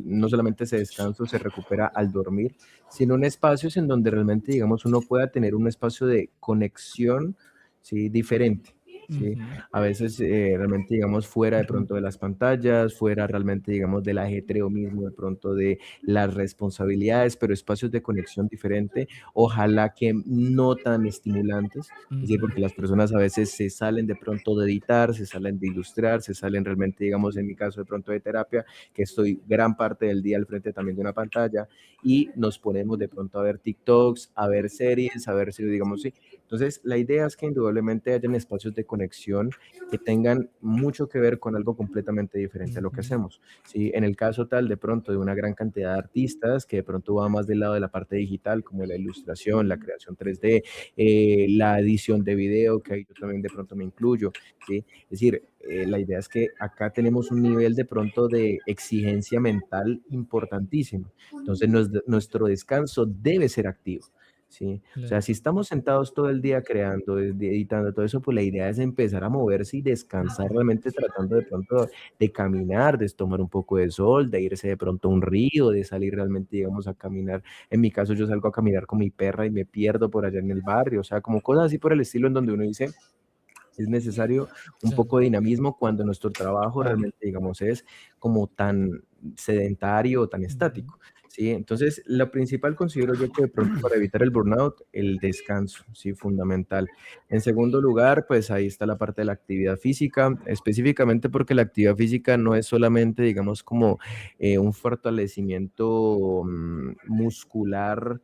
no solamente se descansa o se recupera al dormir, sino en espacios en donde realmente, digamos, uno pueda tener un espacio de conexión, ¿sí? Diferente. ¿Sí? ujú, A veces realmente, digamos, fuera de pronto de las pantallas, fuera realmente, digamos, del ajetreo mismo, de pronto de las responsabilidades, pero espacios de conexión diferente, ojalá que no tan estimulantes, es decir, ujú, porque las personas a veces se salen de pronto de editar, se salen de ilustrar, se salen realmente, digamos, en mi caso de pronto de terapia, que estoy gran parte del día al frente también de una pantalla y nos ponemos de pronto a ver TikToks, a ver series, a ver si, digamos, sí. Entonces, la idea es que indudablemente hayan espacios de conexión que tengan mucho que ver con algo completamente diferente a lo que ujú, hacemos. ¿Sí? En el caso tal de pronto de una gran cantidad de artistas que de pronto va más del lado de la parte digital, como la ilustración, la creación 3D, la edición de video, que ahí yo también de pronto me incluyo. ¿Sí? Es decir, la idea es que acá tenemos un nivel de pronto de exigencia mental importantísimo. Entonces, nuestro descanso debe ser activo. ¿Sí? O sea, claro. si estamos sentados todo el día creando, editando todo eso, pues la idea es empezar a moverse y descansar Ujú, realmente tratando de pronto de caminar, de tomar un poco de sol, de irse de pronto a un río, de salir realmente, digamos, a caminar. En mi caso, yo salgo a caminar con mi perra y me pierdo por allá en el barrio, o sea, como cosas así por el estilo en donde uno dice, es necesario un claro. poco de dinamismo cuando nuestro trabajo realmente, digamos, es como tan sedentario o tan Ujú, estático, ¿sí? Entonces, lo principal considero yo que de pronto para evitar el burnout, el descanso, sí, fundamental. En segundo lugar, pues ahí está la parte de la actividad física, específicamente porque la actividad física no es solamente, digamos, como un fortalecimiento muscular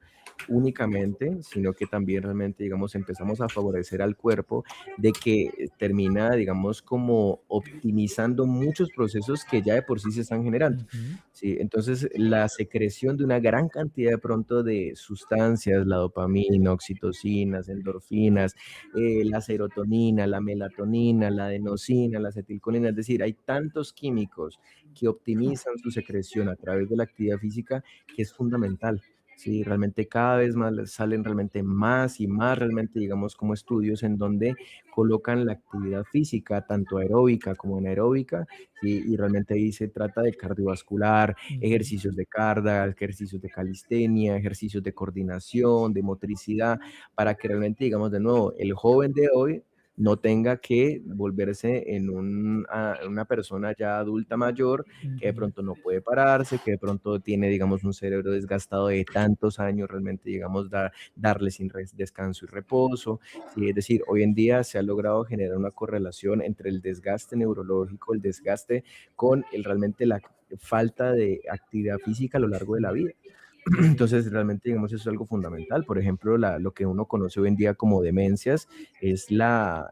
únicamente, sino que también realmente, digamos, empezamos a favorecer al cuerpo de que termina, digamos, como optimizando muchos procesos que ya de por sí se están generando. ujú, ¿Sí? Entonces, la secreción de una gran cantidad de pronto de sustancias, la dopamina, oxitocinas, endorfinas, la serotonina, la melatonina, la adenosina, la acetilcolina, es decir, hay tantos químicos que optimizan su secreción a través de la actividad física que es fundamental. Sí, realmente cada vez más salen realmente más y más realmente, digamos, como estudios en donde colocan la actividad física, tanto aeróbica como anaeróbica, ¿sí? Y realmente ahí se trata de cardiovascular, ujú, ejercicios de carga, ejercicios de calistenia, ejercicios de coordinación, de motricidad, para que realmente, digamos, de nuevo, el joven de hoy no tenga que volverse en una persona ya adulta mayor que de ujú, pronto no puede pararse, que de pronto tiene, digamos, un cerebro desgastado de tantos años, realmente, digamos, darle sin descanso y reposo. Sí, es decir, hoy en día se ha logrado generar una correlación entre el desgaste neurológico, el desgaste con realmente la falta de actividad física a lo largo de la vida. claro. Entonces, realmente, digamos, eso es algo fundamental. Por ejemplo, lo que uno conoce hoy en día como demencias es la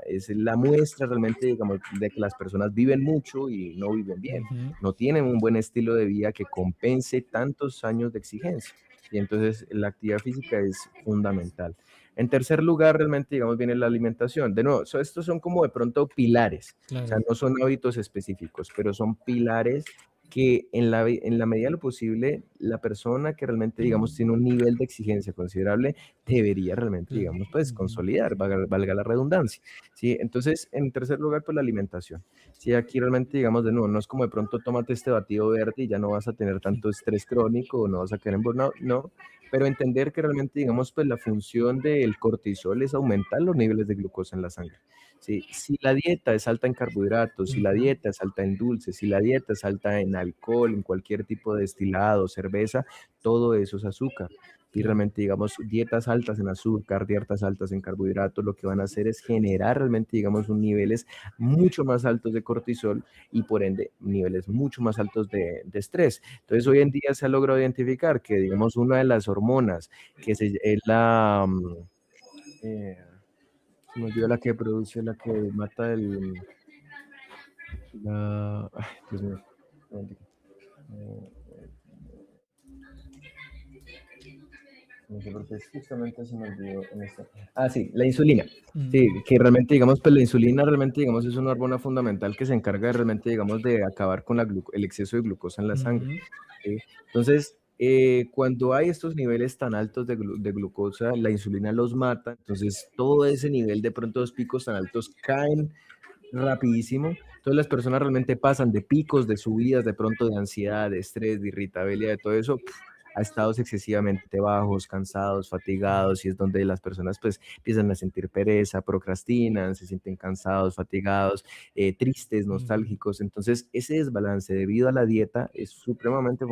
muestra realmente, digamos, de que las personas viven mucho y no viven bien. Ujú, No tienen un buen estilo de vida que compense tantos años de exigencia. Y entonces la actividad física es fundamental. En tercer lugar, realmente, digamos, viene la alimentación. De nuevo, estos son como de pronto pilares, o sea, claro. no son hábitos específicos, pero son pilares que en la medida de lo posible, la persona que realmente, digamos, tiene un nivel de exigencia considerable, debería realmente, Claro. digamos, pues Ujú, consolidar, valga la redundancia, ¿sí? Entonces, en tercer lugar, pues la alimentación. Sí, aquí realmente, digamos, de nuevo, no es como de pronto tómate este batido verde y ya no vas a tener tanto estrés crónico o no vas a caer en burnout, no, pero entender que realmente, digamos, pues la función del cortisol es aumentar los niveles de glucosa en la sangre. ¿Sí? Si la dieta es alta en carbohidratos, si la ujú, dieta es alta en dulces, si la dieta es alta en alcohol, en cualquier tipo de destilado, cerveza, todo eso es azúcar. Y claro. realmente, digamos, dietas altas en azúcar, dietas altas en carbohidratos, lo que van a hacer es generar realmente, digamos, un niveles mucho más altos de cortisol y por ende niveles mucho más altos de estrés. Entonces, hoy en día se ha logrado identificar que, digamos, una de las hormonas es eh, se me olvidó la que produce, la que mata ay, Dios mío. No sé por qué justamente se me olvidó en esto. Ah, sí, la insulina. Mm, Sí, que realmente, digamos, pues la insulina realmente, digamos, es una hormona fundamental que se encarga de, realmente, digamos, de acabar con el exceso de glucosa en la sangre. ujú, ¿Sí? Entonces, cuando hay estos niveles tan altos de glucosa, la insulina los mata, entonces todo ese nivel de pronto los picos tan altos caen rapidísimo. Entonces las personas realmente pasan de picos, de subidas, de pronto de ansiedad, de estrés, de irritabilidad, de todo eso, a estados excesivamente bajos, cansados, fatigados, y es donde las personas pues empiezan a sentir pereza, procrastinan, se sienten cansados, fatigados, tristes, ujú. nostálgicos. Entonces ese desbalance debido a la dieta es supremamente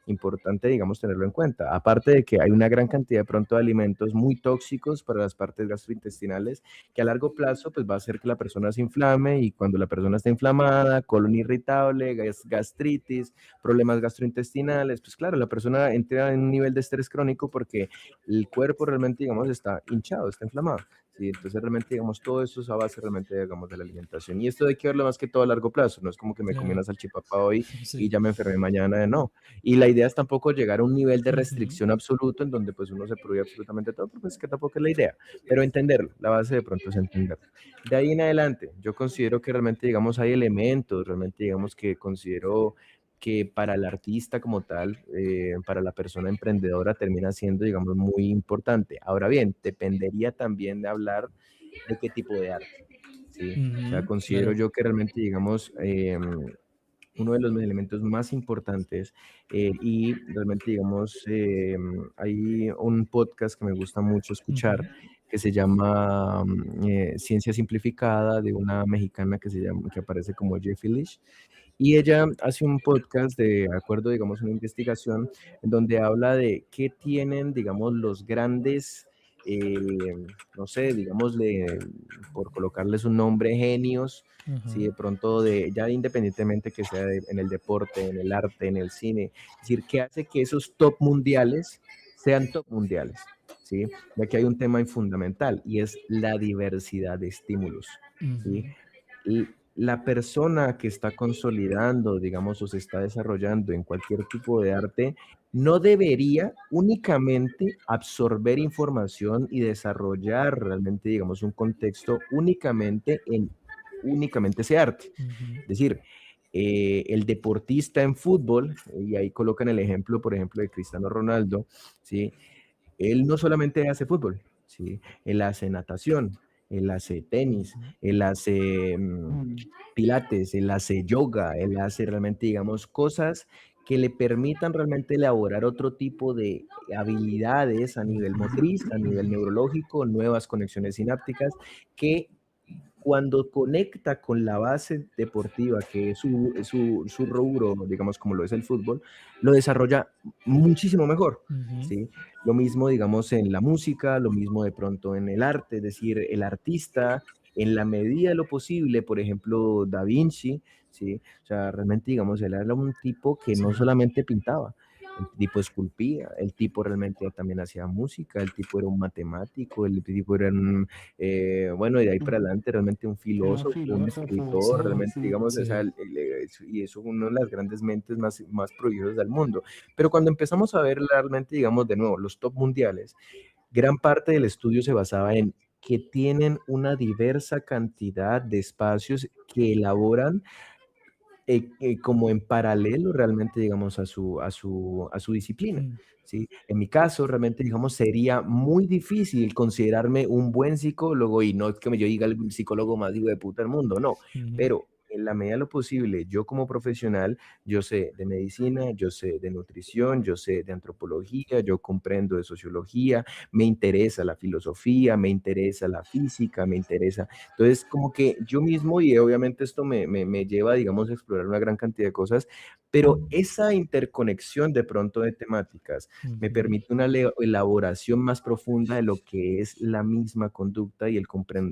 importante, digamos, tenerlo en cuenta. Aparte de que hay una gran cantidad de pronto de alimentos muy tóxicos para las partes gastrointestinales, que a largo plazo pues va a hacer que la persona se inflame, y cuando la persona está inflamada, colon irritable, gastritis, problemas gastrointestinales, pues claro, la persona entra en un nivel de estrés crónico porque el cuerpo realmente, digamos, está hinchado, está inflamado. Sí, entonces realmente, digamos, todo eso es a base realmente, digamos, de la alimentación. Y esto hay que verlo más que todo a largo plazo, no es como que me comí Claro, una salchipapa hoy y sí. ya me enfermé mañana, no. Y la idea es tampoco llegar a un nivel de Ujú, restricción absoluto en donde pues uno se prohíbe absolutamente todo, porque es que tampoco es la idea, pero entenderlo, la base de pronto es entenderlo. De ahí en adelante, yo considero que realmente, digamos, hay elementos, realmente, digamos, que considero que para el artista como tal, para la persona emprendedora, termina siendo, digamos, muy importante. Ahora bien, dependería también de hablar de qué tipo de arte, ¿sí? O sea, ujú, considero claro. yo que realmente, digamos, uno de los elementos más importantes, y realmente, digamos, hay un podcast que me gusta mucho escuchar Ujú, que se llama Ciencia Simplificada, de una mexicana que aparece como Jeffy Lish, y ella hace un podcast de acuerdo, digamos, a una investigación en donde habla de qué tienen, digamos, los grandes, no sé, digámosle, por colocarles un nombre, genios, si ajá, de pronto, ya independientemente que sea en el deporte, en el arte, en el cine, es decir, qué hace que esos top mundiales sean top mundiales, ¿sí? Ya que hay un tema fundamental y es la diversidad de estímulos, ¿sí? ujú, La persona que está consolidando, digamos, o se está desarrollando en cualquier tipo de arte, no debería únicamente absorber información y desarrollar realmente, digamos, un contexto únicamente ese arte. ujú, Es decir, el deportista en fútbol, y ahí colocan el ejemplo, por ejemplo, de Cristiano Ronaldo, ¿sí? Él no solamente hace fútbol, ¿sí? Él hace natación, él hace tenis, ujú, él hace pilates, él hace yoga, él hace realmente, digamos, cosas que le permitan realmente elaborar otro tipo de habilidades a nivel ujú, motriz, a nivel neurológico, nuevas conexiones sinápticas, que cuando conecta con la base deportiva, que es su rubro, digamos, como lo es el fútbol, lo desarrolla muchísimo mejor, ujú, ¿sí? Lo mismo, digamos, en la música, lo mismo de pronto en el arte, es decir, el artista, en la medida de lo posible, por ejemplo, Da Vinci, ¿sí? O sea, realmente, digamos, él era un tipo que no sí, solamente pintaba, el tipo esculpía, el tipo realmente también hacía música, el tipo era un matemático, el tipo era un, bueno, y de ahí para adelante realmente un Un filósofo, un filósofo, escritor, sí, realmente, sí. digamos, o sea, sí, y eso es una de las grandes mentes más prodigiosas del mundo. Pero cuando empezamos a ver realmente, digamos, de nuevo, los top mundiales, gran parte del estudio se basaba en que tienen una diversa cantidad de espacios que elaboran, como en paralelo realmente, digamos, a su disciplina, mm, ¿sí? En mi caso, realmente, digamos, sería muy difícil considerarme un buen psicólogo, y no es que yo diga el psicólogo más hijo de puta del mundo, no, ujú, pero en la medida de lo posible, yo como profesional, yo sé de medicina, yo sé de nutrición, yo sé de antropología, yo comprendo de sociología, me interesa la filosofía, me interesa la física, me interesa, entonces, como que yo mismo, y obviamente esto me lleva, digamos, a explorar una gran cantidad de cosas, pero esa interconexión de pronto de temáticas me ujú, permite una elaboración más profunda de lo que es la misma conducta y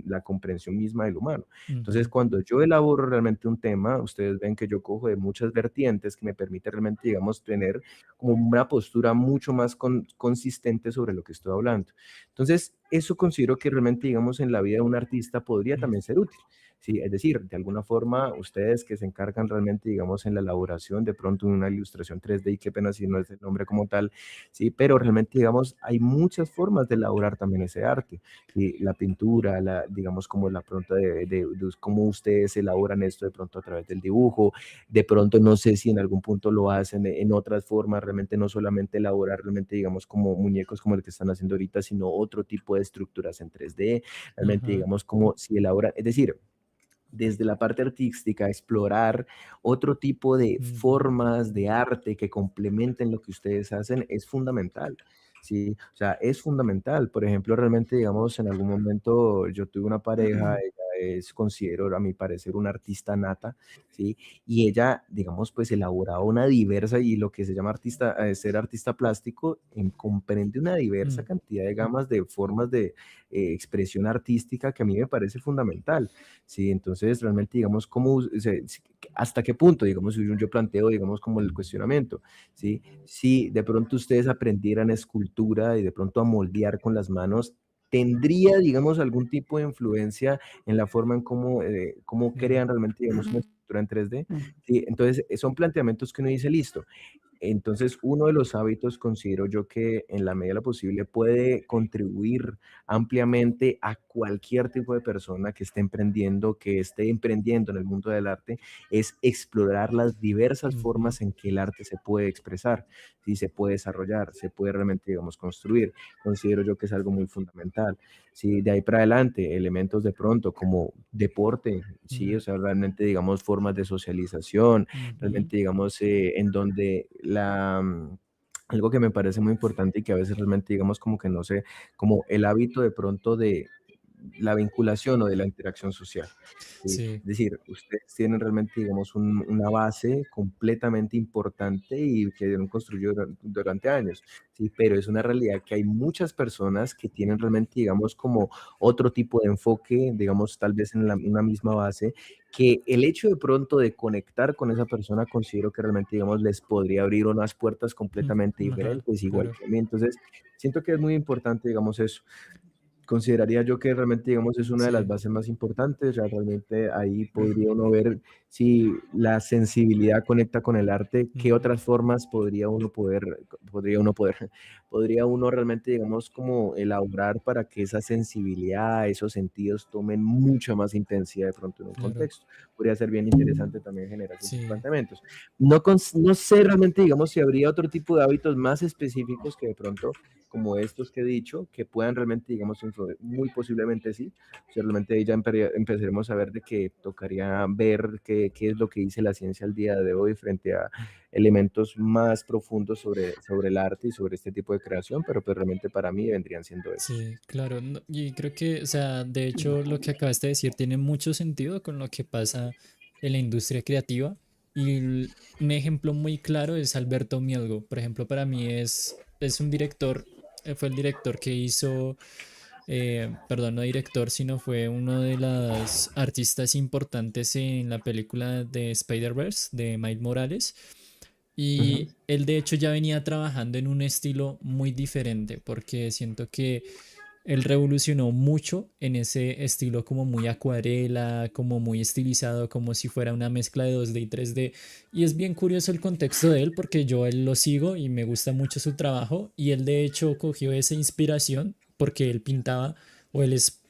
la comprensión misma del humano. Entonces, ujú, cuando yo elaboro realmente un tema, ustedes ven que yo cojo de muchas vertientes que me permite realmente, digamos, tener como una postura mucho más consistente sobre lo que estoy hablando. Entonces, eso considero que realmente, digamos, en la vida de un artista podría mm, también ser útil, ¿sí? Es decir, de alguna forma, ustedes que se encargan realmente, digamos, en la elaboración de pronto de una ilustración 3D, y qué pena si no es el nombre como tal, ¿sí? Pero realmente, digamos, hay muchas formas de elaborar también ese arte, ¿sí? La pintura, digamos, como la pronto de cómo ustedes elaboran esto de pronto a través del dibujo, de pronto no sé si en algún punto lo hacen en otras formas, realmente no solamente elaborar, realmente digamos como muñecos como el que están haciendo ahorita, sino otro tipo de estructuras en 3D, realmente Ajá. digamos como si elaboran, es decir, desde la parte artística, explorar otro tipo de Ujú. formas de arte que complementen lo que ustedes hacen es fundamental. Sí, o sea, es fundamental. Por ejemplo, realmente, digamos, en algún momento yo tuve una pareja, ella es, considero a mi parecer, una artista nata, ¿sí? Y ella, digamos, pues elaboraba una diversa, y lo que se llama artista, ser artista plástico, comprende una diversa Mm, cantidad de gamas de formas de expresión artística que a mí me parece fundamental. Sí, entonces realmente, digamos, cómo, hasta qué punto, digamos, yo planteo, digamos, como el cuestionamiento, ¿sí? Si de pronto ustedes aprendieran escultura y de pronto a moldear con las manos, ¿tendría, digamos, algún tipo de influencia en la forma en cómo mm, crean realmente, digamos, una estructura en 3D? Sí, entonces son planteamientos que uno dice, listo. Entonces, uno de los hábitos considero yo que en la medida de lo posible puede contribuir ampliamente a cualquier tipo de persona que esté emprendiendo en el mundo del arte, es explorar las diversas ujú. formas en que el arte se puede expresar, ¿sí? Se puede desarrollar, se puede realmente, digamos, construir. Considero yo que es algo muy fundamental. Sí, de ahí para adelante, elementos de pronto como deporte, sí, o Mm, sea, realmente, digamos, formas de socialización, ujú. realmente, digamos, en donde algo que me parece muy importante y que a veces realmente, digamos, como que no sé, como el hábito de pronto de la vinculación o de la interacción social, ¿sí? Sí, Es decir, ustedes tienen realmente, digamos, una base completamente importante y que dieron construyó durante años, ¿sí? Pero es una realidad que hay muchas personas que tienen realmente, digamos, como otro tipo de enfoque, digamos, tal vez en una misma base, que el hecho de pronto de conectar con esa persona considero que realmente, digamos, les podría abrir unas puertas completamente ajá, diferentes, igual claro. que a mí. Entonces, siento que es muy importante, digamos, eso. Consideraría yo que realmente, digamos, es una de las Sí. bases más importantes, ya realmente ahí podría uno ver si la sensibilidad conecta con el arte, qué Ujú. otras formas podría uno poder, podría uno realmente, digamos, como elaborar para que esa sensibilidad, esos sentidos tomen mucha más intensidad de pronto en un Claro. contexto. Podría ser bien interesante también generar esos Sí. planteamientos. No sé realmente, digamos, si habría otro tipo de hábitos más específicos que de pronto como estos que he dicho, que puedan realmente, digamos, influir, muy posiblemente sí. O sea, realmente ahí ya empezaremos a ver de que tocaría ver qué es lo que dice la ciencia al día de hoy frente a elementos más profundos sobre el arte y sobre este tipo de creación, pero pues realmente para mí vendrían siendo esos. Sí, claro. Y creo que, o sea, de hecho, lo que acabaste de decir tiene mucho sentido con lo que pasa en la industria creativa. Y un ejemplo muy claro es Alberto Mielgo. Por ejemplo, para mí es un director, fue el director que hizo, perdón, no director, sino fue uno de los artistas importantes en la película de Spider-Verse de Miles Morales. Ujú. Y él de hecho ya venía trabajando en un estilo muy diferente, porque siento que él revolucionó mucho en ese estilo como muy acuarela, como muy estilizado, como si fuera una mezcla de 2D y 3D. Y es bien curioso el contexto de él porque yo a él lo sigo y me gusta mucho su trabajo y él de hecho cogió esa inspiración porque él pintaba o él es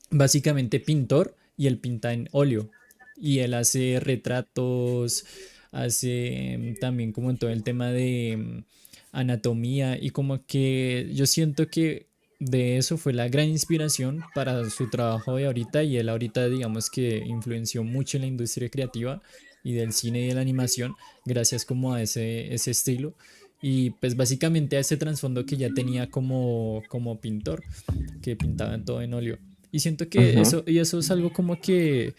básicamente pintor y él pinta en óleo y él hace retratos, hace también como en todo el tema de anatomía y como que yo siento que de eso fue la gran inspiración para su trabajo de ahorita y él ahorita digamos que influenció mucho en la industria creativa y del cine y de la animación gracias como a ese estilo y pues básicamente a ese trasfondo que ya tenía como pintor que pintaban todo en óleo. Y siento que Ujú. eso es algo como que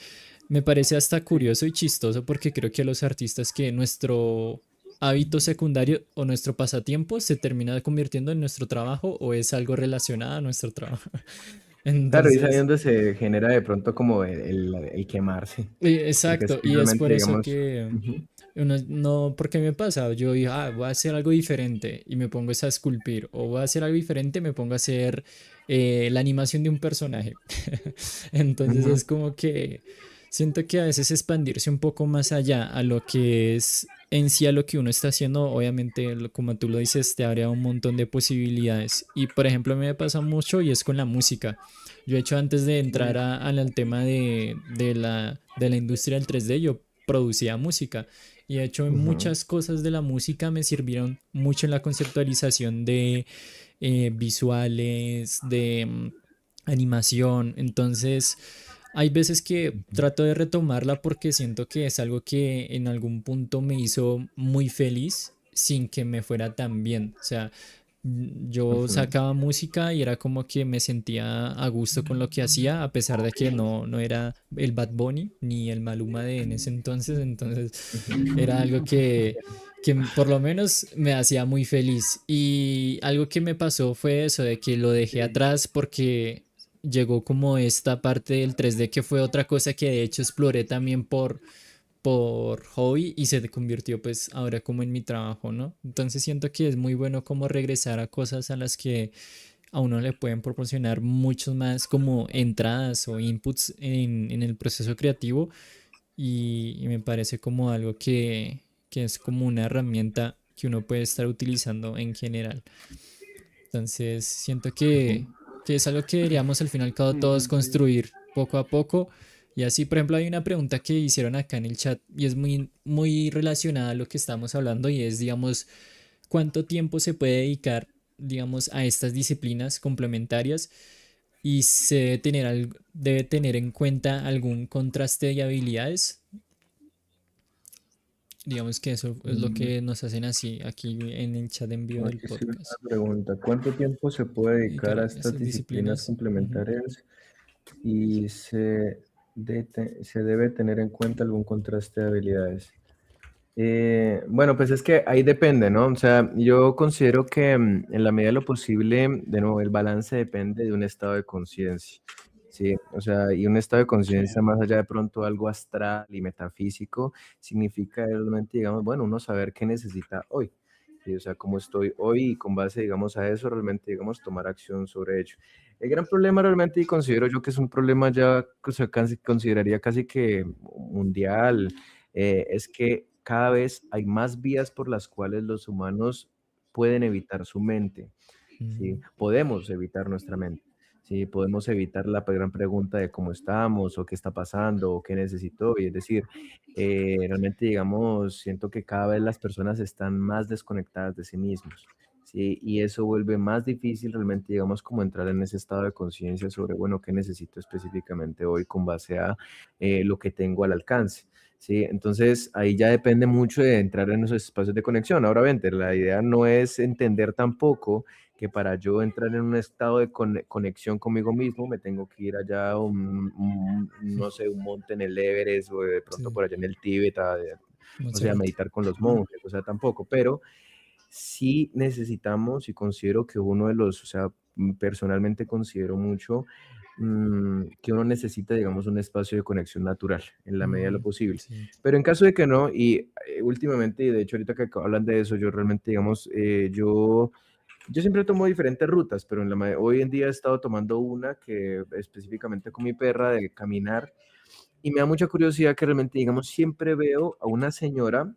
me parece hasta curioso y chistoso porque creo que los artistas que nuestro hábito secundario o nuestro pasatiempo se termina convirtiendo en nuestro trabajo o es algo relacionado a nuestro trabajo. Claro, y es ahí Entonces, donde se genera de pronto como el quemarse, porque es exacto, que y es realmente, por eso digamos, que ujú. uno, no, porque me pasa, yo digo, voy a hacer algo diferente y me pongo a esculpir, o voy a hacer algo diferente y me pongo a hacer la animación de un personaje. Entonces Ujú, es como que siento que a veces expandirse un poco más allá a lo que es en sí a lo que uno está haciendo, obviamente, como tú lo dices, te abre un montón de posibilidades. Y por ejemplo, me pasa mucho y es con la música. Yo he hecho antes de entrar al tema de la industria del 3D, yo producía música. Y de hecho ujú. muchas cosas de la música me sirvieron mucho en la conceptualización de visuales, de animación. Entonces, hay veces que trato de retomarla porque siento que es algo que en algún punto me hizo muy feliz sin que me fuera tan bien. O sea, yo Ujú. sacaba música y era como que me sentía a gusto con lo que hacía, a pesar de que no era el Bad Bunny ni el Maluma de en ese entonces. Entonces, era algo que por lo menos me hacía muy feliz. Y algo que me pasó fue eso, de que lo dejé atrás porque llegó como esta parte del 3D que fue otra cosa que de hecho exploré también por hobby y se convirtió pues ahora como en mi trabajo, ¿no? Entonces siento que es muy bueno como regresar a cosas a las que a uno le pueden proporcionar muchos más como entradas o inputs en el proceso creativo y me parece como algo que es como una herramienta que uno puede estar utilizando en general. Entonces, siento que es algo que deberíamos al fin y al cabo todos construir poco a poco. Y así, por ejemplo, hay una pregunta que hicieron acá en el chat y es muy relacionada a lo que estamos hablando y es, digamos, ¿cuánto tiempo se puede dedicar, digamos, a estas disciplinas complementarias? Y se debe tener en cuenta algún contraste de habilidades. Digamos que eso es lo Mm, que nos hacen así aquí en el chat en vivo del Aquí estoy viendo podcast. una pregunta. ¿Cuánto tiempo se puede dedicar a Dedicar estas esas disciplinas disciplinas. Ujú. complementarias y se debe tener en cuenta algún contraste de habilidades? Bueno, pues es que ahí depende, ¿no? O sea, yo considero que en la medida de lo posible, de nuevo, el balance depende de un estado de conciencia, ¿sí? O sea, y un estado de Sí. conciencia más allá de pronto algo astral y metafísico, significa realmente, digamos, bueno, uno saber qué necesita hoy, ¿sí? O sea, cómo estoy hoy y con base, digamos, a eso realmente, digamos, tomar acción sobre ello. El gran problema realmente, y considero yo que es un problema ya, o sea, consideraría casi que mundial, es que cada vez hay más vías por las cuales los humanos pueden evitar su mente, ¿sí? Mm, Podemos evitar nuestra mente, ¿sí? Podemos evitar la gran pregunta de cómo estamos o qué está pasando o qué necesito. Y es decir, realmente, digamos, siento que cada vez las personas están más desconectadas de sí mismos. Sí, y eso vuelve más difícil realmente, digamos, como entrar en ese estado de conciencia sobre, bueno, qué necesito específicamente hoy con base a lo que tengo al alcance. Sí, entonces ahí ya depende mucho de entrar en esos espacios de conexión. Ahora, vente, la idea no es entender tampoco que para yo entrar en un estado de conexión conmigo mismo me tengo que ir allá a no sé, un monte en el Everest o de pronto sí, por allá en el Tíbet, o sea, a Monserrate. meditar con los monjes, o sea, tampoco, pero sí necesitamos y considero que uno de los, o sea, personalmente considero mucho que uno necesita, digamos, un espacio de conexión natural en la medida de lo Mm, posible. sí. Pero en caso de que no, y últimamente, y de hecho ahorita que hablan de eso, yo realmente, digamos, yo siempre tomo diferentes rutas, pero hoy en día he estado tomando una que específicamente con mi perra de caminar y me da mucha curiosidad que realmente, digamos, siempre veo a una señora,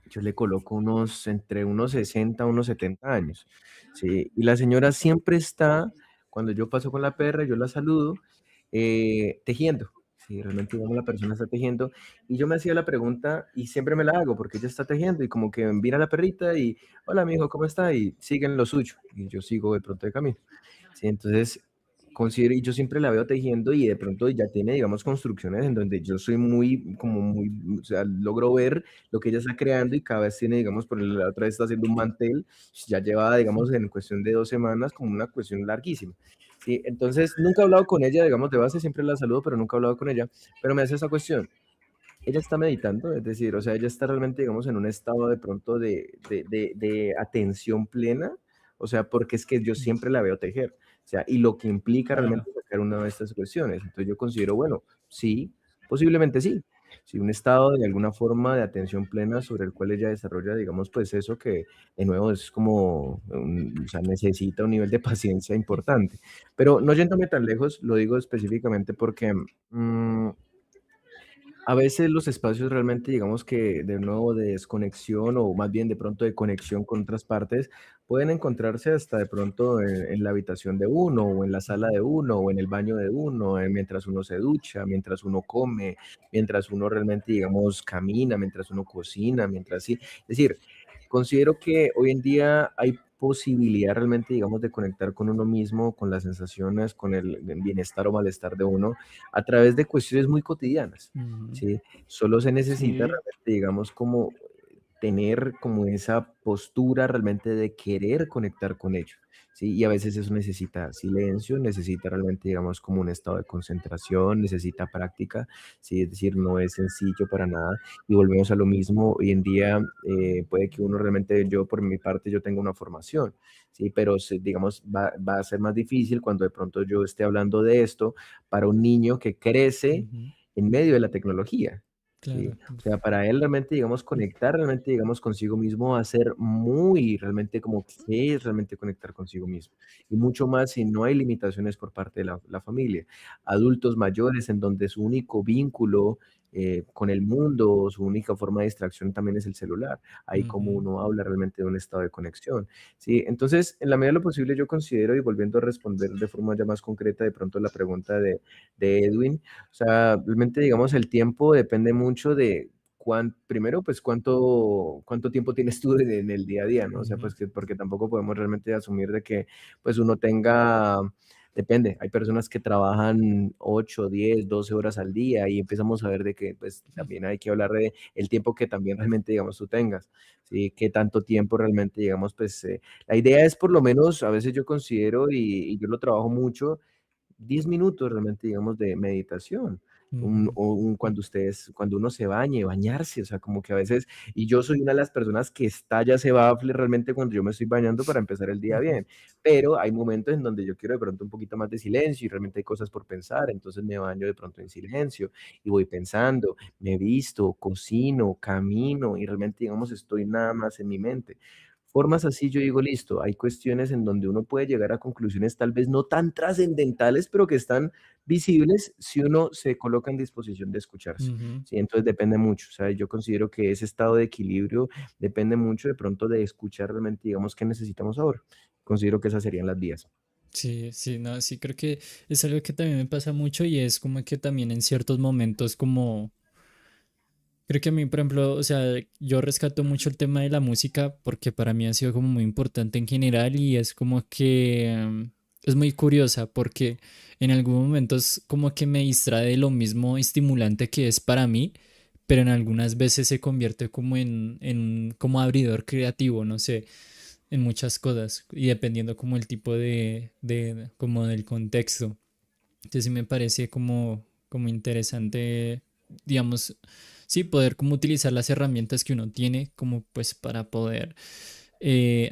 yo le coloco entre unos 60 a unos 70 años, ¿sí? Y la señora siempre está, cuando yo paso con la perra, yo la saludo, tejiendo. Sí, realmente, digamos, la persona está tejiendo. Y yo me hacía la pregunta y siempre me la hago porque ella está tejiendo y como que mira a la perrita y, hola, amigo, ¿cómo está? Y siguen lo suyo. Y yo sigo de pronto de camino. Sí, entonces, considero, y yo siempre la veo tejiendo y de pronto ya tiene, digamos, construcciones en donde yo soy o sea, logro ver lo que ella está creando y cada vez tiene, digamos, por la otra vez está haciendo un mantel, ya lleva, digamos, en cuestión de 2 semanas, como una cuestión larguísima. Sí, entonces nunca he hablado con ella, digamos, de base, siempre la saludo, pero nunca he hablado con ella, pero me hace esa cuestión. Ella está meditando, es decir, o sea, ella está realmente, digamos, en un estado de pronto de atención plena, o sea, porque es que yo Mm, siempre la veo tejer, o sea, y lo que implica Claro. realmente sacar una de estas cuestiones. Entonces yo considero, bueno, sí, posiblemente sí, ¿sí? Un estado de alguna forma de atención plena sobre el cual ella desarrolla, digamos, pues eso que de nuevo es como, o sea, necesita un nivel de paciencia importante. Pero no yéndome tan lejos, lo digo específicamente porque a veces los espacios realmente, digamos que de nuevo de desconexión o más bien de pronto de conexión con otras partes, pueden encontrarse hasta de pronto en la habitación de uno o en la sala de uno o en el baño de uno, mientras uno se ducha, mientras uno come, mientras uno realmente, digamos, camina, mientras uno cocina, mientras sí. Es decir, considero que hoy en día hay posibilidad realmente, digamos, de conectar con uno mismo, con las sensaciones, con el bienestar o malestar de uno a través de cuestiones muy cotidianas. Ujú, ¿Sí? Solo se necesita Sí, realmente, digamos, como tener como esa postura realmente de querer conectar con ello, ¿sí? Y a veces eso necesita silencio, necesita realmente, digamos, como un estado de concentración, necesita práctica, ¿sí? Es decir, no es sencillo para nada. Y volvemos a lo mismo, hoy en día puede que uno realmente, yo por mi parte, yo tenga una formación, ¿sí? Pero digamos, va a ser más difícil cuando de pronto yo esté hablando de esto para un niño que crece ujú, en medio de la tecnología, ¿sí? claro. O sea, para él realmente, digamos, conectar realmente, digamos, consigo mismo va a ser muy realmente como qué es realmente conectar consigo mismo. Y mucho más si no hay limitaciones por parte de la familia. Adultos mayores en donde su único vínculo con el mundo, su única forma de distracción también es el celular. Ahí como Ujú, uno habla realmente de un estado de conexión. Sí, entonces, en la medida de lo posible, yo considero, y volviendo a responder de forma ya más concreta de pronto la pregunta de Edwin, o sea, realmente, digamos, el tiempo depende mucho de primero, pues cuánto tiempo tienes tú en el día a día, ¿no? O sea, ujú, pues que, porque tampoco podemos realmente asumir de que, pues uno tenga, depende, hay personas que trabajan 8, 10, 12 horas al día y empezamos a ver de que, pues también hay que hablar de el tiempo que también realmente, digamos, tú tengas, ¿sí? Qué tanto tiempo realmente, digamos, pues la idea es por lo menos, a veces yo considero y yo lo trabajo mucho, 10 minutos realmente, digamos, de meditación. ujú, Cuando uno se bañe, bañarse, o sea, como que a veces, y yo soy una de las personas que estalla ese bafle realmente cuando yo me estoy bañando para empezar el día ujú, bien, pero hay momentos en donde yo quiero de pronto un poquito más de silencio y realmente hay cosas por pensar, entonces me baño de pronto en silencio y voy pensando, me visto, cocino, camino y realmente, digamos, estoy nada más en mi mente. Formas así, yo digo, listo, hay cuestiones en donde uno puede llegar a conclusiones tal vez no tan trascendentales, pero que están visibles si uno se coloca en disposición de escucharse. ujú. ¿Sí? Entonces depende mucho, ¿sabes? Yo considero que ese estado de equilibrio depende mucho de pronto de escuchar realmente, digamos, qué necesitamos ahora. Considero que esas serían las vías. Sí, sí, no, sí creo que es algo que también me pasa mucho y es como que también en ciertos momentos como, creo que a mí, por ejemplo, o sea, yo rescato mucho el tema de la música porque para mí ha sido como muy importante en general y es como que es muy curiosa porque en algunos momentos como que me distrae de lo mismo estimulante que es para mí, pero en algunas veces se convierte como en como abridor creativo, no sé, en muchas cosas y dependiendo como el tipo como del contexto. Entonces sí me parece como interesante, digamos, sí, poder como utilizar las herramientas que uno tiene como pues para poder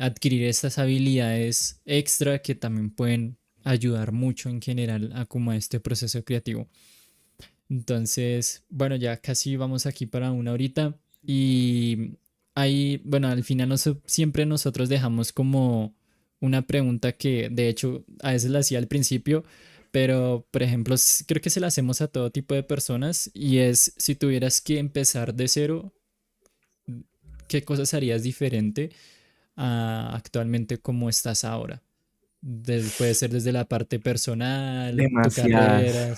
adquirir estas habilidades extra que también pueden ayudar mucho en general a como a este proceso creativo. Entonces, bueno, ya casi vamos aquí para una horita y ahí, bueno, al final siempre nosotros dejamos como una pregunta que de hecho a veces la hacía al principio, pero por ejemplo, creo que se la hacemos a todo tipo de personas y es si tuvieras que empezar de cero, ¿qué cosas harías diferente a actualmente como estás ahora? Puede ser desde la parte personal, tu Demasiadas. carrera.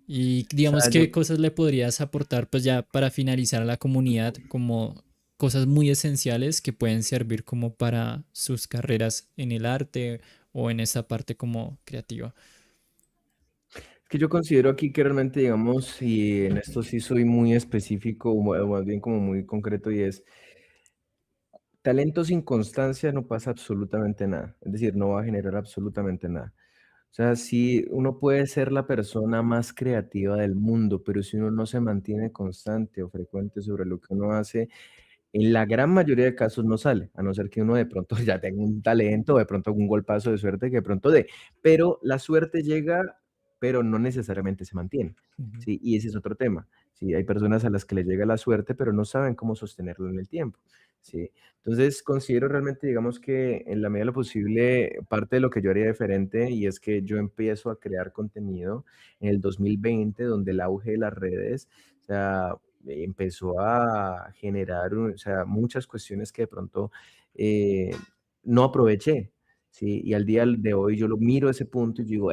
Y O digamos, sea, yo, ¿qué cosas le podrías aportar, pues ya para finalizar a la comunidad, como cosas muy esenciales que pueden servir como para sus carreras en el arte o en esa parte como creativa? es que yo considero aquí que realmente, digamos, y en esto sí soy muy específico, o más bien como muy concreto, y es talento sin constancia no pasa absolutamente nada. Es decir, no va a generar absolutamente nada. O sea, sí, uno puede ser la persona más creativa del mundo, pero si uno no se mantiene constante o frecuente sobre lo que uno hace, en la gran mayoría de casos no sale, a no ser que uno de pronto ya tenga un talento o de pronto algún golpazo de suerte que de pronto dé. Pero la suerte llega, pero no necesariamente se mantiene. Ujú, ¿Sí? Y ese es otro tema. ¿sí? Hay personas a las que les llega la suerte, pero no saben cómo sostenerlo en el tiempo, ¿sí? Entonces, considero realmente, digamos que en la medida de lo posible, parte de lo que yo haría diferente, y es que yo empiezo a crear contenido en el 2020, donde el auge de las redes, o sea, empezó a generar, o sea, muchas cuestiones que de pronto eh, no aproveché, ¿sí? Y al día de hoy yo lo miro a ese punto y digo,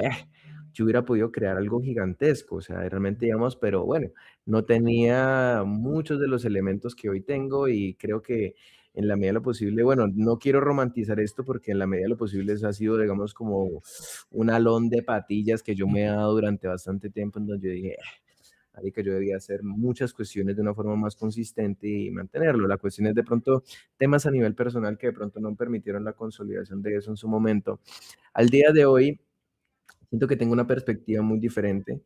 yo hubiera podido crear algo gigantesco, o sea, realmente, digamos, pero bueno, no tenía muchos de los elementos que hoy tengo y creo que en la medida de lo posible, bueno, no quiero romantizar esto porque en la medida de lo posible eso ha sido, digamos, como un alón de patillas que yo me he dado durante bastante tiempo, en donde yo dije, que yo debía hacer muchas cuestiones de una forma más consistente y mantenerlo. La cuestión es de pronto temas a nivel personal que de pronto no permitieron la consolidación de eso en su momento. Al día de hoy, siento que tengo una perspectiva muy diferente.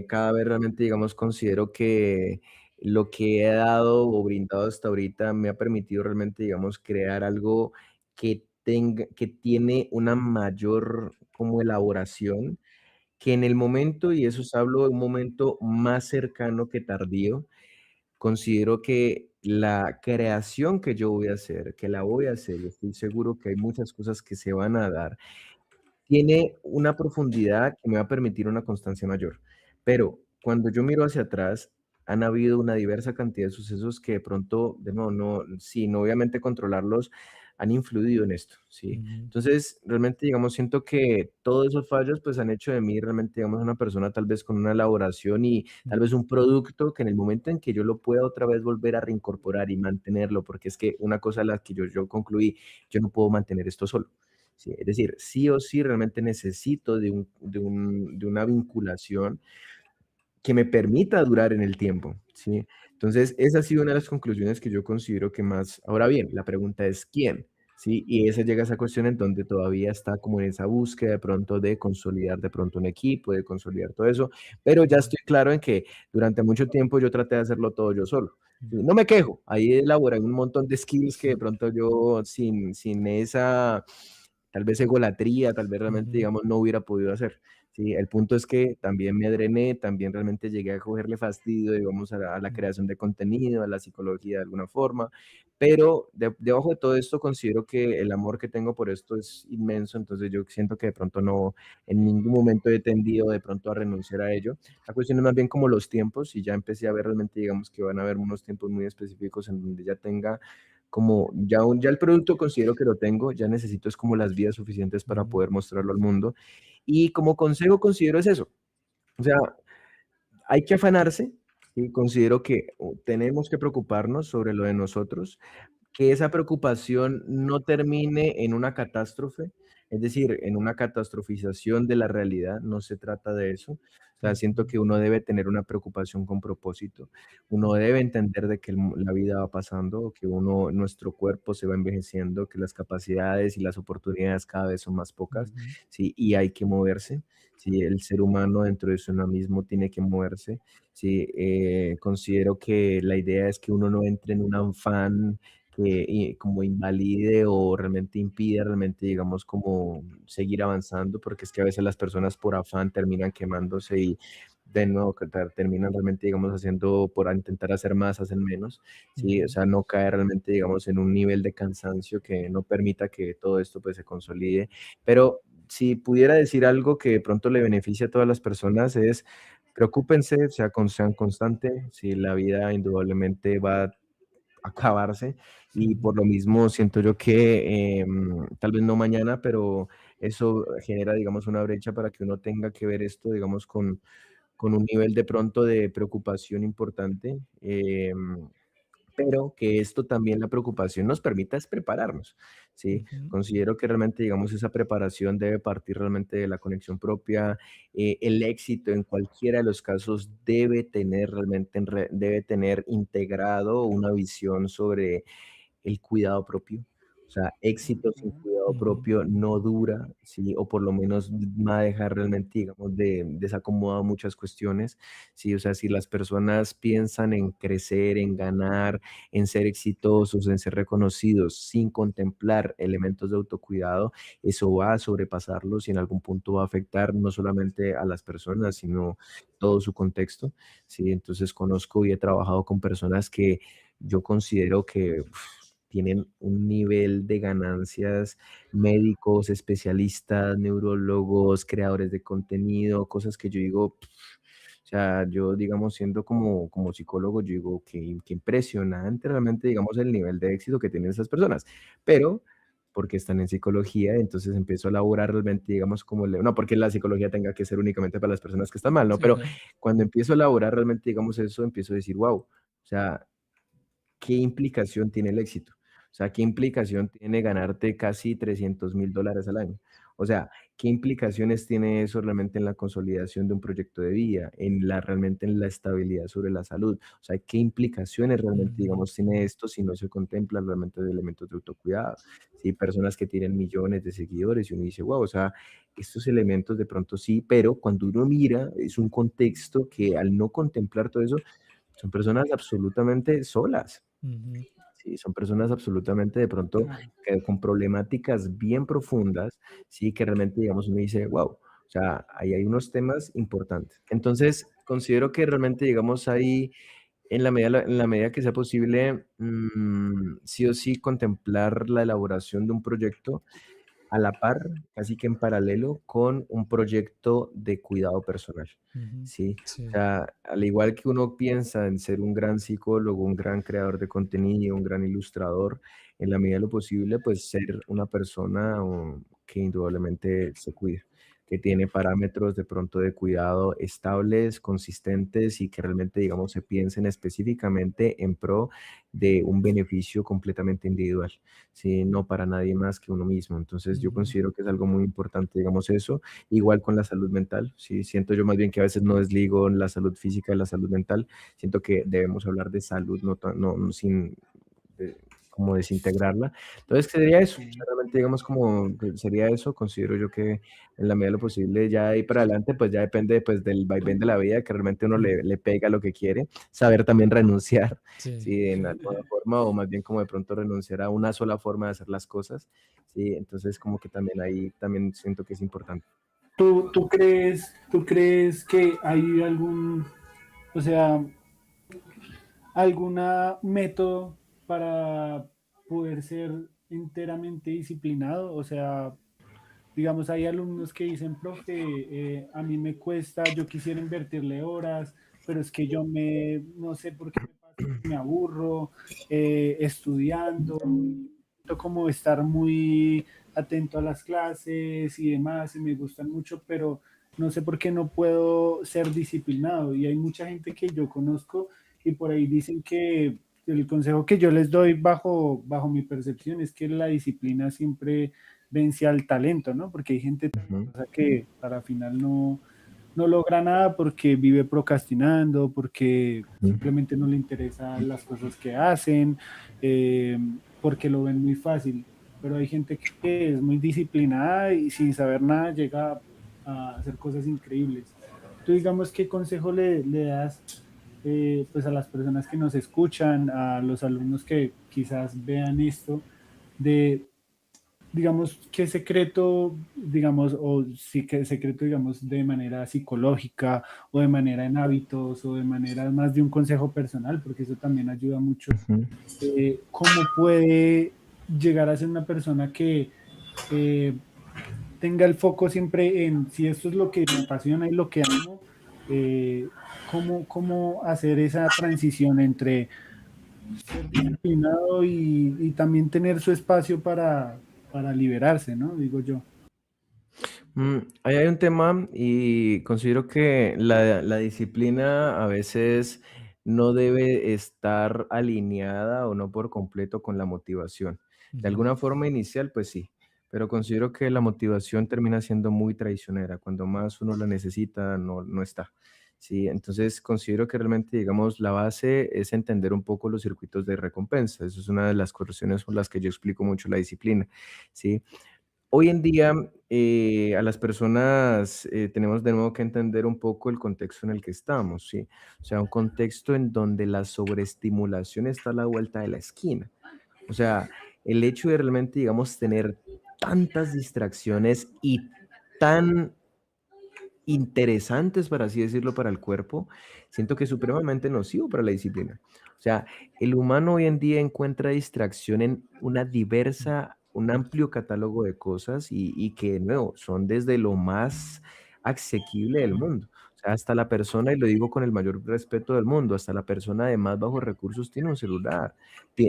Cada vez realmente, digamos, considero que lo que he dado o brindado hasta ahorita me ha permitido realmente, digamos, crear algo que tiene una mayor como elaboración, que en el momento, y eso os hablo de un momento más cercano que tardío, considero que la creación que yo voy a hacer, que la voy a hacer, y estoy seguro que hay muchas cosas que se van a dar, tiene una profundidad que me va a permitir una constancia mayor. Pero cuando yo miro hacia atrás, han habido una diversa cantidad de sucesos que de pronto, de nuevo, no, sin obviamente controlarlos, han influido en esto, ¿sí? Ujú, Entonces, realmente, digamos, siento que todos esos fallos, pues, han hecho de mí realmente, digamos, una persona tal vez con una elaboración y tal vez un producto que en el momento en que yo lo pueda otra vez volver a reincorporar y mantenerlo, porque es que una cosa a la que yo concluí, yo no puedo mantener esto solo. Sí, es decir, sí o sí realmente necesito de una vinculación que me permita durar en el tiempo, ¿sí? Entonces, esa ha sido una de las conclusiones que yo considero que más. Ahora bien, la pregunta es ¿quién? ¿Sí? Y esa llega a esa cuestión en donde todavía está como en esa búsqueda de pronto de consolidar de pronto un equipo, de consolidar todo eso, pero ya ujú, estoy claro en que durante mucho tiempo yo traté de hacerlo todo yo solo. ujú, No me quejo, ahí elaboré un montón de skills que de pronto yo sin esa tal vez egolatría, tal vez realmente, ujú, digamos, no hubiera podido hacer. Sí, el punto es que también me drené, también realmente llegué a cogerle fastidio, digamos, a la ujú, creación de contenido, a la psicología de alguna forma, pero debajo de todo esto considero que el amor que tengo por esto es inmenso, entonces yo siento que de pronto no, en ningún momento he tendido de pronto a renunciar a ello. La cuestión es más bien como los tiempos, y ya empecé a ver realmente, digamos, que van a haber unos tiempos muy específicos en donde ya tenga como ya el producto considero que lo tengo, ya necesito es como las vías suficientes para ujú, poder mostrarlo al mundo. Y como consejo considero es eso, o sea, hay que afanarse, y considero que tenemos que preocuparnos sobre lo de nosotros, que esa preocupación no termine en una catástrofe, es decir, en una catastrofización de la realidad, no se trata de eso. O sea, siento ujú, que uno debe tener una preocupación con propósito. Uno debe entender de que la vida va pasando, que nuestro cuerpo se va envejeciendo, que las capacidades y las oportunidades cada vez son más pocas, ujú, ¿sí? Y hay que moverse, ¿sí? El ser humano dentro de su mismo tiene que moverse, ¿sí? Considero que la idea es que uno no entre en un afán que como invalide o realmente impide realmente, digamos, como seguir avanzando, porque es que a veces las personas por afán terminan quemándose y de nuevo terminan realmente, digamos, haciendo por intentar hacer más, hacen menos, ¿sí? O ujú, sea, no caer realmente, digamos, en un nivel de cansancio que no permita que todo esto pues se consolide. Pero si pudiera decir algo que de pronto le beneficie a todas las personas es preocúpense, sean constantes, si la vida indudablemente va a acabarse y ujú, por lo mismo siento yo que tal vez no mañana, pero eso genera, digamos, una brecha para que uno tenga que ver esto, digamos, con un nivel de pronto de preocupación importante. Pero que esto también la preocupación nos permita es prepararnos, ¿sí? ujú, Considero que realmente, digamos, esa preparación debe partir realmente de la conexión propia. El éxito en cualquiera de los casos debe tener realmente, debe tener integrado una visión sobre el cuidado propio. O sea, éxito sin cuidado Ujú. propio no dura, ¿sí? O por lo menos va a dejar realmente, digamos, desacomodado muchas cuestiones, ¿sí? O sea, si las personas piensan en crecer, en ganar, en ser exitosos, en ser reconocidos, sin contemplar elementos de autocuidado, eso va a sobrepasarlos y en algún punto va a afectar no solamente a las personas, sino todo su contexto, ¿sí? Entonces conozco y he trabajado con personas que yo considero que tienen un nivel de ganancias, médicos, especialistas, neurólogos, creadores de contenido, cosas que yo digo, o sea, yo, digamos, siendo como psicólogo, yo digo, qué impresionante realmente, digamos, el nivel de éxito que tienen esas personas, pero porque están en psicología, entonces empiezo a elaborar realmente, digamos, no porque la psicología tenga que ser únicamente para las personas que están mal, ¿no? Sí, Pero claro. cuando empiezo a elaborar realmente, digamos, eso, empiezo a decir, wow, o sea, ¿qué implicación tiene el éxito? O sea, ¿qué implicación tiene ganarte casi $300,000 al año? O sea, ¿qué implicaciones tiene eso realmente en la consolidación de un proyecto de vida, realmente en la estabilidad sobre la salud? O sea, ¿qué implicaciones realmente, Ujú. digamos, tiene esto si no se contemplan realmente de elementos de autocuidado? Sí, personas que tienen millones de seguidores y uno dice, wow, o sea, estos elementos de pronto sí, pero cuando uno mira, es un contexto que al no contemplar todo eso, son personas absolutamente solas. Ujú. Sí, son personas absolutamente de pronto Claro. que con problemáticas bien profundas, sí, que realmente, digamos, uno dice, wow, o sea, ahí hay unos temas importantes. Entonces, considero que realmente, digamos, ahí, en la medida que sea posible, sí o sí contemplar la elaboración de un proyecto a la par, casi que en paralelo, con un proyecto de cuidado personal, Ujú. ¿sí? O Sí. sea, al igual que uno piensa en ser un gran psicólogo, un gran creador de contenido, un gran ilustrador, en la medida de lo posible, pues ser una persona que indudablemente se cuida, que tiene parámetros de pronto de cuidado estables, consistentes y que realmente, digamos, se piensen específicamente en pro de un beneficio completamente individual. ¿Sí? No para nadie más que uno mismo. Entonces yo Ujú. considero que es algo muy importante, digamos eso, igual con la salud mental, ¿sí? Siento yo más bien que a veces no desligo la salud física de la salud mental, siento que debemos hablar de salud, no sin como desintegrarla. Entonces sería eso, o sea, Sí. realmente digamos como que sería eso, considero yo que en la medida de lo posible ya de ahí para adelante, pues ya depende pues del vaivén de la vida, que realmente uno Mm. le pega lo que quiere, saber también renunciar, Sí. ¿sí? En alguna forma, o más bien como de pronto renunciar a una sola forma de hacer las cosas, ¿sí? Entonces como que también ahí también siento que es importante. ¿Tú crees que hay o sea, alguna método para poder ser enteramente disciplinado? O sea, digamos, hay alumnos que dicen, profe, a mí me cuesta, yo quisiera invertirle horas, pero es que no sé por qué me pasa, que me aburro estudiando, intento como estar muy atento a las clases y demás, y me gustan mucho, pero no sé por qué no puedo ser disciplinado. Y hay mucha gente que yo conozco y por ahí dicen que el consejo que yo les doy bajo mi percepción es que la disciplina siempre vence al talento, ¿no? Porque hay gente Ujú, talentosa que para final no logra nada porque vive procrastinando, porque ujú, simplemente no le interesan las cosas que hacen, eh, porque lo ven muy fácil. Pero hay gente que es muy disciplinada y sin saber nada llega a hacer cosas increíbles. Tú digamos, ¿qué consejo le das pues a las personas que nos escuchan, a los alumnos que quizás vean esto, de digamos, qué secreto, digamos, o sí que secreto, digamos, de manera psicológica o de manera en hábitos o de manera más de un consejo personal, porque eso también ayuda mucho. ujú. ¿Cómo puede llegar a ser una persona que eh, tenga el foco siempre en si esto es lo que me apasiona y lo que amo? eh, ¿Cómo hacer esa transición entre ser disciplinado y también tener su espacio para liberarse, ¿no? Digo yo. Ahí hay un tema y considero que la disciplina a veces no debe estar alineada o no por completo con la motivación. De Ujú. alguna forma inicial, pues sí, pero considero que la motivación termina siendo muy traicionera. Cuando más uno la necesita, no está. ¿sí? Entonces considero que realmente, digamos, la base es entender un poco los circuitos de recompensa. Eso es una de las cuestiones por las que yo explico mucho la disciplina, ¿sí? Hoy en día, a las personas tenemos de nuevo que entender un poco el contexto en el que estamos, ¿sí? O sea, un contexto en donde la sobreestimulación está a la vuelta de la esquina. O sea, el hecho de realmente, digamos, tener tantas distracciones y tan interesantes, para así decirlo, para el cuerpo, siento que es supremamente nocivo para la disciplina. O sea, el humano hoy en día encuentra distracción en un amplio catálogo de cosas y que, de nuevo, son desde lo más asequible del mundo. O sea, hasta la persona, y lo digo con el mayor respeto del mundo, hasta la persona de más bajos recursos tiene un celular.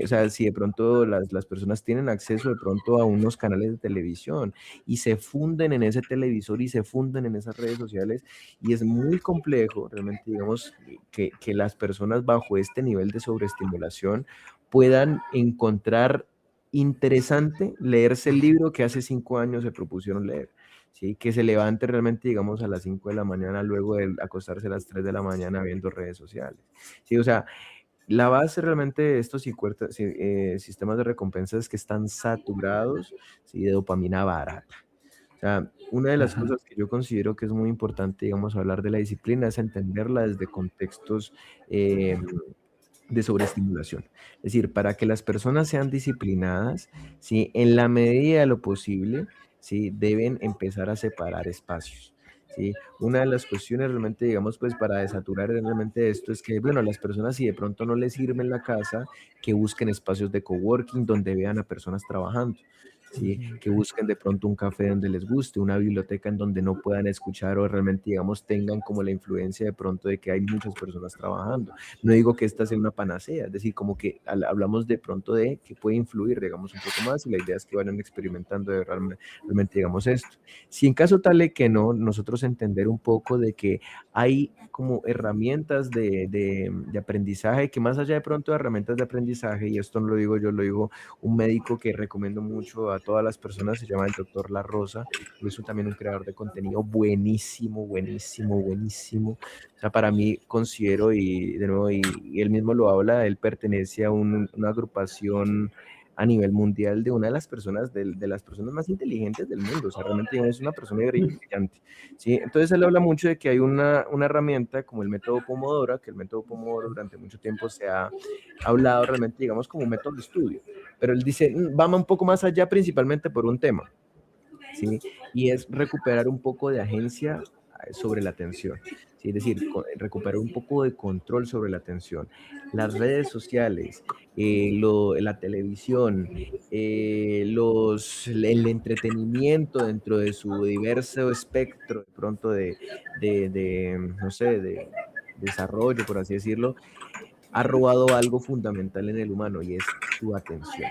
O sea, si de pronto las personas tienen acceso de pronto a unos canales de televisión, y se funden en ese televisor y se funden en esas redes sociales y es muy complejo realmente, digamos, que las personas bajo este nivel de sobreestimulación puedan encontrar interesante leerse el libro que hace 5 años se propusieron leer. ¿Sí? Que se levante realmente, digamos, a las 5 de la mañana luego de acostarse a las 3 de la mañana viendo redes sociales. ¿Sí? O sea, la base realmente de estos sistemas de recompensas es que están saturados, ¿sí? De dopamina barata. O sea, una de las Ajá. cosas que yo considero que es muy importante, digamos, hablar de la disciplina es entenderla desde contextos de sobreestimulación. Es decir, para que las personas sean disciplinadas, ¿sí? En la medida de lo posible, ¿sí? Deben empezar a separar espacios. ¿Sí? Una de las cuestiones realmente, digamos, pues para desaturar realmente esto es que, bueno, las personas si de pronto no les sirve en la casa, que busquen espacios de coworking donde vean a personas trabajando. ¿Sí? Ujú. Que busquen de pronto un café donde les guste, una biblioteca en donde no puedan escuchar o realmente, digamos, tengan como la influencia de pronto de que hay muchas personas trabajando. No digo que esta sea una panacea, es decir, como que hablamos de pronto de que puede influir, digamos, un poco más y la idea es que vayan experimentando realmente, digamos, esto. Si en caso tal de que no, nosotros entender un poco de que hay como herramientas de aprendizaje, que más allá de pronto de herramientas de aprendizaje, y esto no lo digo yo, lo digo un médico que recomiendo mucho a todas las personas, se llama el doctor La Rosa, y es también un creador de contenido buenísimo, buenísimo, buenísimo. O sea, para mí considero, y de nuevo, y él mismo lo habla, él pertenece a una agrupación a nivel mundial de una de las personas, de las personas más inteligentes del mundo. O sea, realmente es una persona brillante. ¿Sí? Entonces él habla mucho de que hay una herramienta como el método Pomodoro, que el método Pomodoro durante mucho tiempo se ha hablado realmente, digamos, como un método de estudio. Pero él dice, vamos un poco más allá principalmente por un tema. ¿Sí? Y es recuperar un poco de agencia sobre la atención, ¿sí? Es decir, recuperar un poco de control sobre la atención. Las redes sociales, la televisión, el entretenimiento dentro de su diverso espectro, de pronto no sé, de desarrollo, por así decirlo, ha robado algo fundamental en el humano y es su atención.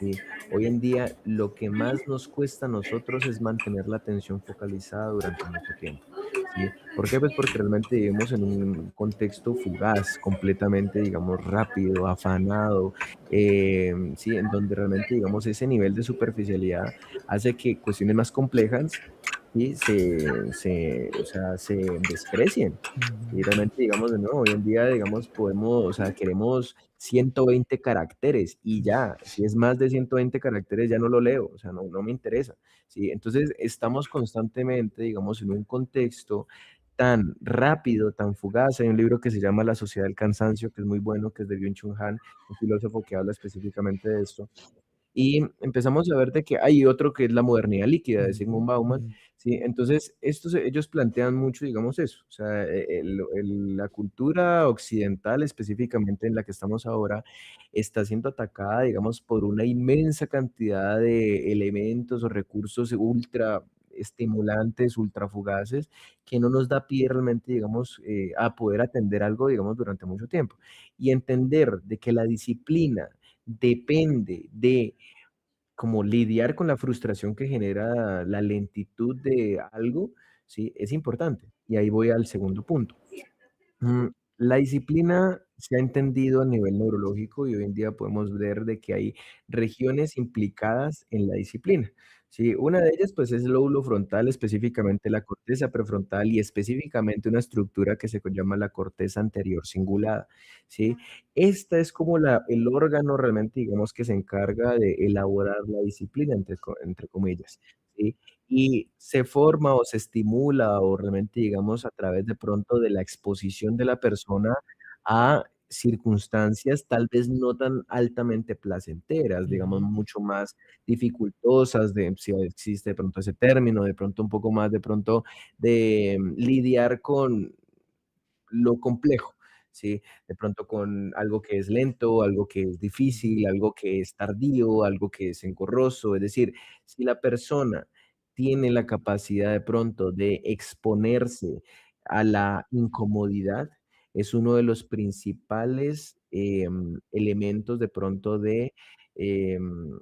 ¿Sí? Hoy en día lo que más nos cuesta a nosotros es mantener la atención focalizada durante mucho tiempo. ¿Sí? ¿Por qué? Pues porque realmente vivimos en un contexto fugaz, completamente, digamos, rápido, afanado, ¿sí? En donde realmente, digamos, ese nivel de superficialidad hace que cuestiones más complejas, ¿sí? O sea, se desprecien. Y Ujú. realmente, digamos, de nuevo, hoy en día, digamos, podemos, o sea, queremos 120 caracteres y ya, si es más de 120 caracteres ya no lo leo, o sea, no me interesa, ¿sí? Entonces, estamos constantemente, digamos, en un contexto tan rápido, tan fugaz. Hay un libro que se llama La sociedad del cansancio, que es muy bueno, que es de Byung-Chul Han, un filósofo que habla específicamente de esto. Y empezamos a ver de que hay otro que es la modernidad líquida de Sigmund Bauman, ¿sí? Entonces, ellos plantean mucho, digamos, eso, o sea, la cultura occidental, específicamente en la que estamos ahora, está siendo atacada, digamos, por una inmensa cantidad de elementos o recursos ultra estimulantes, ultra fugaces, que no nos da pie realmente, digamos, a poder atender algo, digamos, durante mucho tiempo. Y entender de que la disciplina depende de como lidiar con la frustración que genera la lentitud de algo, ¿sí? Es importante. Y ahí voy al segundo punto. Mm, la disciplina se ha entendido a nivel neurológico y hoy en día podemos ver de que hay regiones implicadas en la disciplina, Sí, una de ellas, pues, es el lóbulo frontal, específicamente la corteza prefrontal y específicamente una estructura que se llama la corteza anterior cingulada, ¿sí? Esta es como el órgano realmente, digamos, que se encarga de elaborar la disciplina, entre comillas, ¿sí? Y se forma o se estimula o realmente, digamos, a través de pronto de la exposición de la persona a circunstancias tal vez no tan altamente placenteras, digamos, Ujú, mucho más dificultosas, de si existe de pronto ese término, de pronto un poco más de pronto de lidiar con lo complejo, ¿sí? De pronto con algo que es lento, algo que es ujú, difícil, algo que es tardío, algo que es engorroso. Es decir, si la persona tiene la capacidad de pronto de exponerse a la incomodidad, es uno de los principales elementos de pronto de em,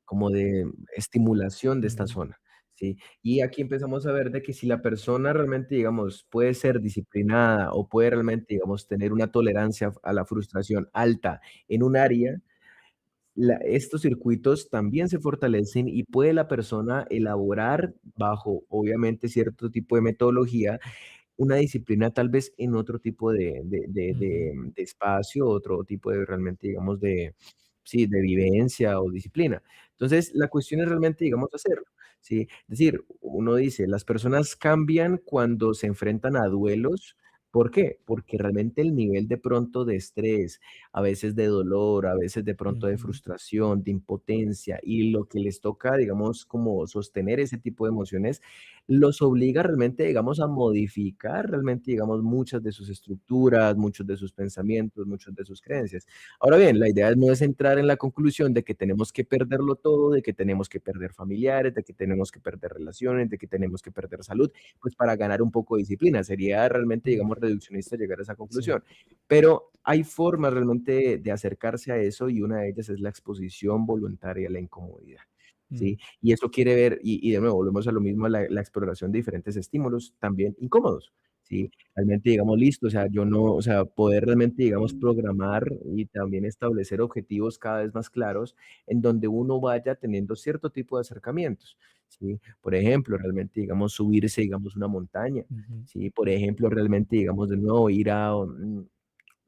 como de estimulación de esta ujú, zona, ¿sí? Y aquí empezamos a ver de que si la persona realmente, digamos, puede ser disciplinada o puede realmente, digamos, tener una tolerancia a la frustración alta en un área, estos circuitos también se fortalecen y puede la persona elaborar bajo, obviamente, cierto tipo de metodología una disciplina tal vez en otro tipo ujú, de espacio, otro tipo de realmente, digamos, sí, de vivencia o disciplina. Entonces, la cuestión es realmente, digamos, hacerlo, ¿sí? Es decir, uno dice, las personas cambian cuando se enfrentan a duelos. ¿Por qué? Porque realmente el nivel de pronto de estrés, a veces de dolor, a veces de pronto de ujú, frustración, de impotencia, y lo que les toca, digamos, como sostener ese tipo de emociones, los obliga realmente, digamos, a modificar realmente, digamos, muchas de sus estructuras, muchos de sus pensamientos, muchas de sus creencias. Ahora bien, la idea no es entrar en la conclusión de que tenemos que perderlo todo, de que tenemos que perder familiares, de que tenemos que perder relaciones, de que tenemos que perder salud, pues para ganar un poco de disciplina. Sería realmente, digamos, ujú, reduccionista llegar a esa sí, conclusión. Pero hay formas realmente de acercarse a eso y una de ellas es la exposición voluntaria a la incomodidad. mm, ¿Sí? Y eso quiere ver, y de nuevo, volvemos a lo mismo, a la exploración de diferentes estímulos, también incómodos, ¿sí? Realmente, digamos, listo, o sea, yo no, o sea, poder realmente, digamos, programar y también establecer objetivos cada vez más claros en donde uno vaya teniendo cierto tipo de acercamientos, ¿sí? Por ejemplo, realmente, digamos, subirse, digamos, una montaña, ujú, ¿sí? Por ejemplo, realmente, digamos, de nuevo, ir a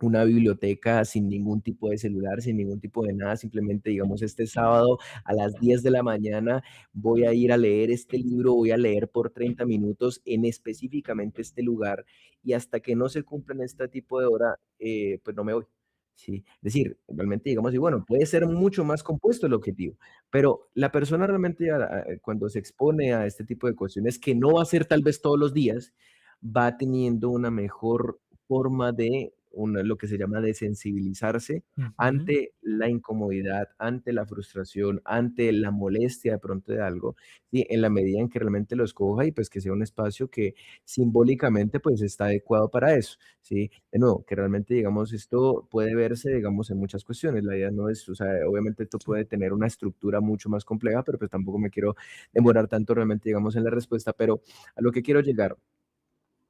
una biblioteca sin ningún tipo de celular, sin ningún tipo de nada, simplemente, digamos, este sábado a las 10 de la mañana voy a ir a leer este libro, voy a leer por 30 minutos en específicamente este lugar y hasta que no se cumplan este tipo de hora, pues no me voy. Sí, es decir, realmente digamos, y bueno, puede ser mucho más compuesto el objetivo, pero la persona realmente cuando se expone a este tipo de cuestiones que no va a ser tal vez todos los días, va teniendo una mejor forma de lo que se llama desensibilizarse ujú, ante la incomodidad, ante la frustración, ante la molestia de pronto de algo, ¿sí? En la medida en que realmente lo escoja y pues que sea un espacio que simbólicamente pues está adecuado para eso, ¿sí? De nuevo, que realmente digamos esto puede verse digamos en muchas cuestiones, la idea no es, o sea, obviamente esto sí, puede tener una estructura mucho más compleja, pero pues tampoco me quiero demorar tanto realmente digamos en la respuesta, pero a lo que quiero llegar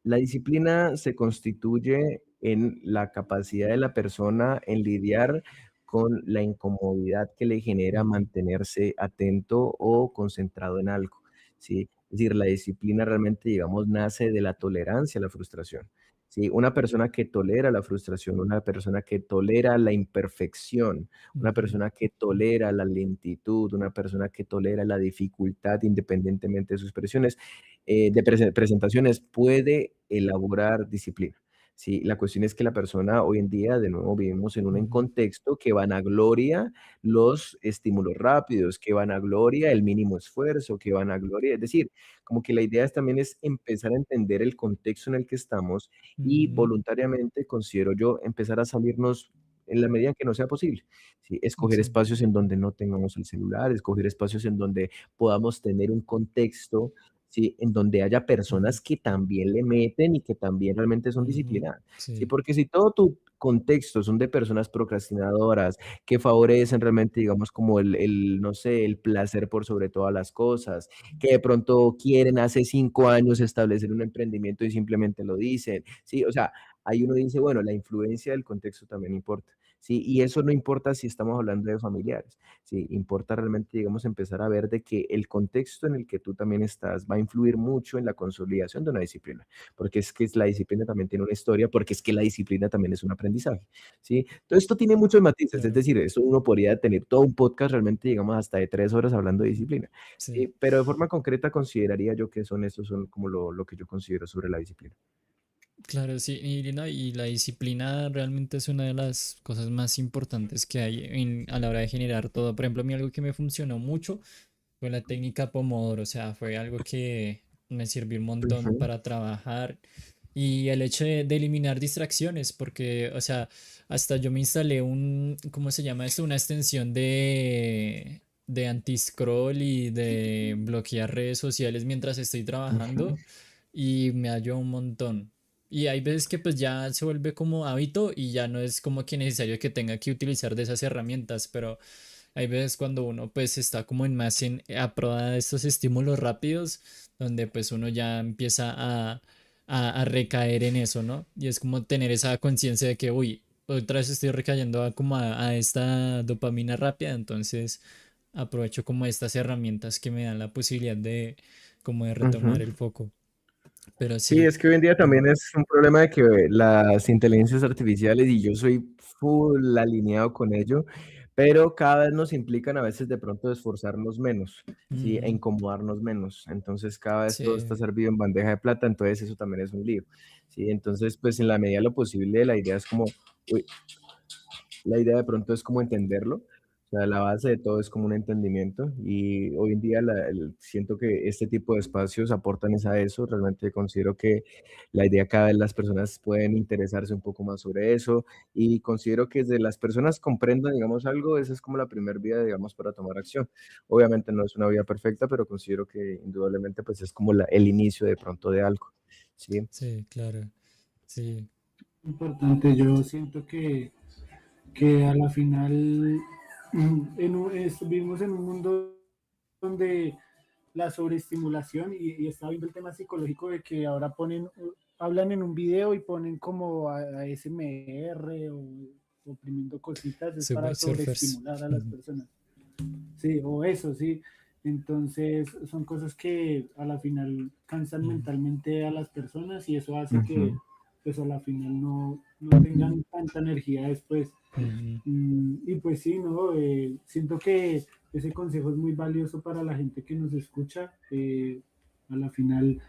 la disciplina se constituye en la capacidad de la persona en lidiar con la incomodidad que le genera ujú, mantenerse atento o concentrado en algo, ¿sí? Es decir, la disciplina realmente, digamos, nace de la tolerancia a la frustración, ¿sí? Una persona que tolera la frustración, una persona que tolera la imperfección, una ujú, persona que tolera la lentitud, una persona que tolera la dificultad independientemente de sus presiones, de presentaciones puede elaborar disciplina. Sí, la cuestión es que la persona hoy en día, de nuevo, vivimos en un ujú, contexto que vanagloria los estímulos rápidos, que vanagloria el mínimo esfuerzo, que vanagloria, es decir, como que la idea también es empezar a entender el contexto en el que estamos y ujú, voluntariamente, considero yo, empezar a salirnos en la medida en que no sea posible. Sí, escoger sí, espacios en donde no tengamos el celular, escoger espacios en donde podamos tener un contexto. ¿Sí? En donde haya ujú, personas que también le meten y que también realmente son ujú, disciplinadas, ¿sí? sí, Porque si todo tu contexto son de personas procrastinadoras, que favorecen realmente, digamos, como no sé, el placer por sobre todas las cosas, que de pronto quieren hace 5 años establecer un emprendimiento y simplemente lo dicen, ¿sí? O sea, ahí uno dice, bueno, la influencia del contexto también importa, ¿sí? Y eso no importa si estamos hablando de familiares, ¿sí? Importa realmente, digamos, empezar a ver de que el contexto en el que tú también estás va a influir mucho en la consolidación de una disciplina, porque es que la disciplina también tiene una historia, porque es que la disciplina también es un aprendizaje, ¿sí? Todo esto tiene muchos matices, es Claro, decir, eso uno podría tener todo un podcast realmente, digamos, hasta de 3 horas hablando de disciplina, sí. ¿sí? Pero de forma concreta consideraría yo que esos son como lo que yo considero sobre la disciplina. Claro, sí, y, no, y la disciplina realmente es una de las cosas más importantes que hay a la hora de generar todo. Por ejemplo, a mí algo que me funcionó mucho fue la técnica Pomodoro, o sea, fue algo que me sirvió un montón Ujú, para trabajar y el hecho de eliminar distracciones, porque, o sea, hasta yo me instalé ¿cómo se llama esto? Una extensión de anti-scroll y de bloquear redes sociales mientras estoy ujú, trabajando y me ayudó un montón. Y hay veces que pues ya se vuelve como hábito y ya no es como que necesario que tenga que utilizar de esas herramientas, pero hay veces cuando uno pues está como en más a prueba de estos estímulos rápidos, donde pues uno ya empieza a recaer en eso, ¿no? Y es como tener esa conciencia de que, uy, otra vez estoy recayendo como a esta dopamina rápida, entonces aprovecho como estas herramientas que me dan la posibilidad de como de retomar ujú. el foco. Pero Sí, sí, es que hoy en día mm, también es un problema de que las inteligencias artificiales, y yo soy full alineado con ello, pero cada vez nos implican a veces de pronto esforzarnos menos, ¿sí? E mm, incomodarnos menos. Entonces cada vez todo está sí, servido en bandeja de plata, entonces eso también es un lío, ¿sí? Entonces, pues en la medida de lo posible, la idea es como, uy, la idea de pronto es como entenderlo, o sea, la base de todo es como un entendimiento y hoy en día siento que este tipo de espacios aportan es a eso, realmente considero que la idea cada vez las personas pueden interesarse un poco más sobre eso y considero que desde las personas comprendan, digamos, algo, esa es como la primera vía, digamos, para tomar acción. Obviamente no es una vía perfecta, pero considero que indudablemente pues es como el inicio de pronto de algo, ¿sí? sí, claro, sí, Importante, yo siento que a la final vivimos en un mundo donde la sobreestimulación y estaba viendo el tema psicológico de que ahora hablan en un video y ponen como a ASMR o oprimiendo cositas, es para Subway Surfers. sobreestimular a las Ujú, personas. Sí, o eso, sí. Entonces son cosas que a la final cansan ujú, mentalmente a las personas y eso hace que Ujú. pues a la final no tengan tanta energía después. ujú. Y pues sí, ¿no? Siento que ese consejo es muy valioso para la gente que nos escucha. A la final,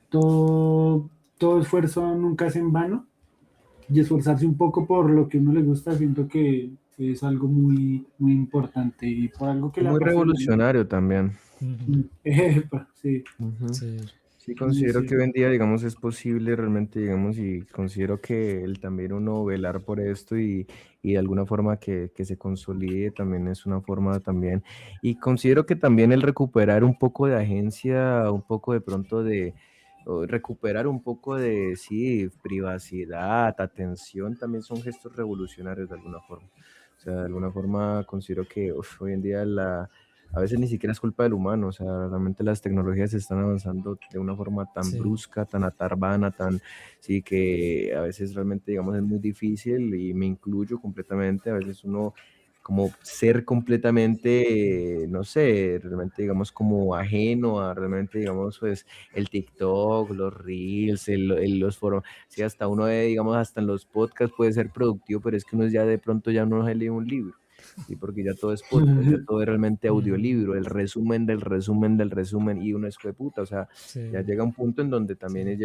todo, todo esfuerzo nunca es en vano y esforzarse un poco por lo que a uno le gusta, siento que es algo muy, muy importante y por algo que Y le muy apasiona, ¿no? revolucionario también. Ujú, Epa, sí, Ujú. sí, Sí, muy considero que hoy cierto. en día, digamos, es posible realmente, digamos, y considero que el también uno velar por esto y de alguna forma que se consolide también es una forma también. Y considero que también el recuperar un poco de agencia, un poco de pronto o recuperar un poco de, sí, privacidad, atención, también son gestos revolucionarios de alguna forma. O sea, de alguna forma considero que hoy en día a veces ni siquiera es culpa del humano, o sea, realmente las tecnologías están avanzando de una forma tan sí. brusca, tan atarbana, sí, que a veces realmente, digamos, es muy difícil y me incluyo completamente, a veces uno como ser completamente, no sé, realmente digamos como ajeno a realmente digamos pues el TikTok, los Reels, los foros, sí, hasta uno digamos hasta en los podcasts puede ser productivo, pero es que uno ya de pronto ya no se lee un libro. Sí, porque ya todo es podcast, ya todo es realmente Ujú, audiolibro, el resumen del resumen del resumen, y uno es puta, o sea, ya sí, llega un punto en donde también sí.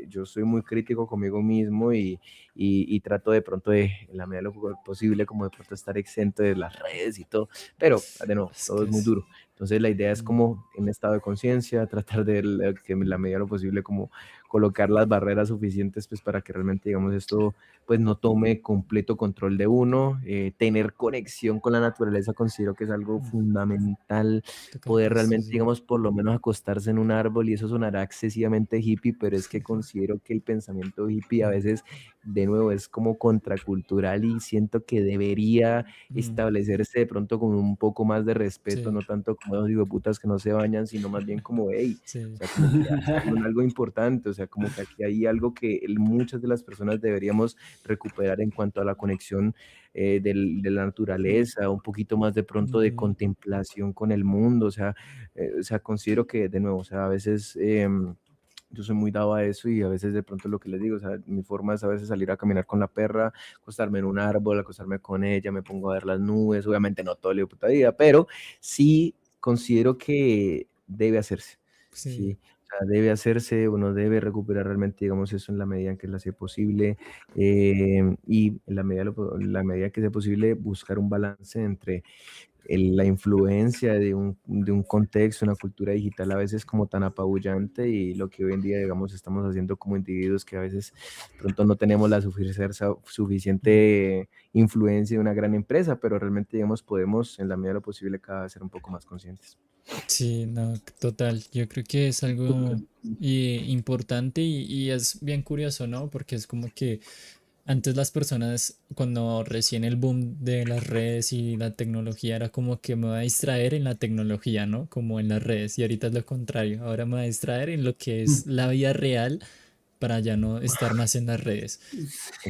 yo soy muy crítico conmigo mismo y trato de pronto de, en la medida de lo posible, como de pronto estar exento de las redes y todo, pero de nuevo, Es todo que es muy es. duro. Entonces la idea es Mm, como en estado de conciencia, tratar de que en la medida de lo posible como colocar las barreras suficientes pues para que realmente digamos esto pues no tome completo control de uno, tener conexión con la naturaleza considero que es algo mm, fundamental, tocar poder pasto, realmente, sí. digamos, por lo menos acostarse en un árbol y eso sonará excesivamente hippie, pero es que considero que el pensamiento hippie a Mm, veces, de nuevo, es como contracultural y siento que debería mm, establecerse de pronto con un poco más de respeto, sí, no tanto como los putas que no se bañan, sino más bien como, hey, o sí. sea, como que hacer algo importante, o sea, como que aquí hay algo que muchas de las personas deberíamos recuperar en cuanto a la conexión de la naturaleza, un poquito más de pronto de Ujú. contemplación con el mundo, o sea, considero que de nuevo, o sea, a veces yo soy muy dado a eso y a veces de pronto lo que les digo, o sea, mi forma es a veces salir a caminar con la perra, acostarme en un árbol, acostarme con ella, me pongo a ver las nubes, obviamente no todo el puta día, pero sí considero que debe hacerse, Sí, sí, o sea, debe hacerse, uno debe recuperar realmente, digamos, eso en la medida en que la sea posible y en la medida, en la medida que sea posible buscar un balance entre la influencia de un contexto, una cultura digital a veces como tan apabullante y lo que hoy en día, digamos, estamos haciendo como individuos que a veces pronto no tenemos la suficiente influencia de una gran empresa, pero realmente, digamos, podemos en la medida de lo posible cada vez ser un poco más conscientes. sí, no, total. Yo creo que es algo importante y es bien curioso, ¿no? Porque es como que antes las personas, cuando recién el boom de las redes y la tecnología era como que me voy a distraer en la tecnología, ¿no? Como en las redes. Y ahorita es lo contrario. Ahora me voy a distraer en lo que es la vida real para ya no estar más en las redes.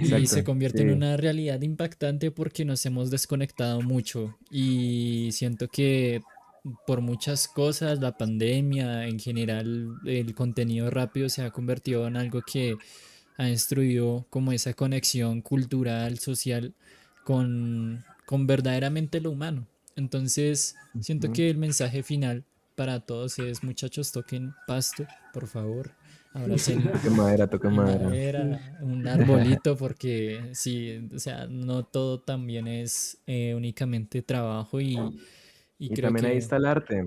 Y se Exacto, convierte en sí. una realidad impactante porque nos hemos desconectado mucho y siento que por muchas cosas, la pandemia, en general, el contenido rápido se ha convertido en algo que ha destruido como esa conexión cultural, social con verdaderamente lo humano. Entonces, siento Ujú. que el mensaje final para todos es, muchachos, toquen pasto, por favor. Abracen Toque madera. madera, un arbolito, porque sí, o sea, no todo también es únicamente trabajo y Y creo también ahí que está el arte,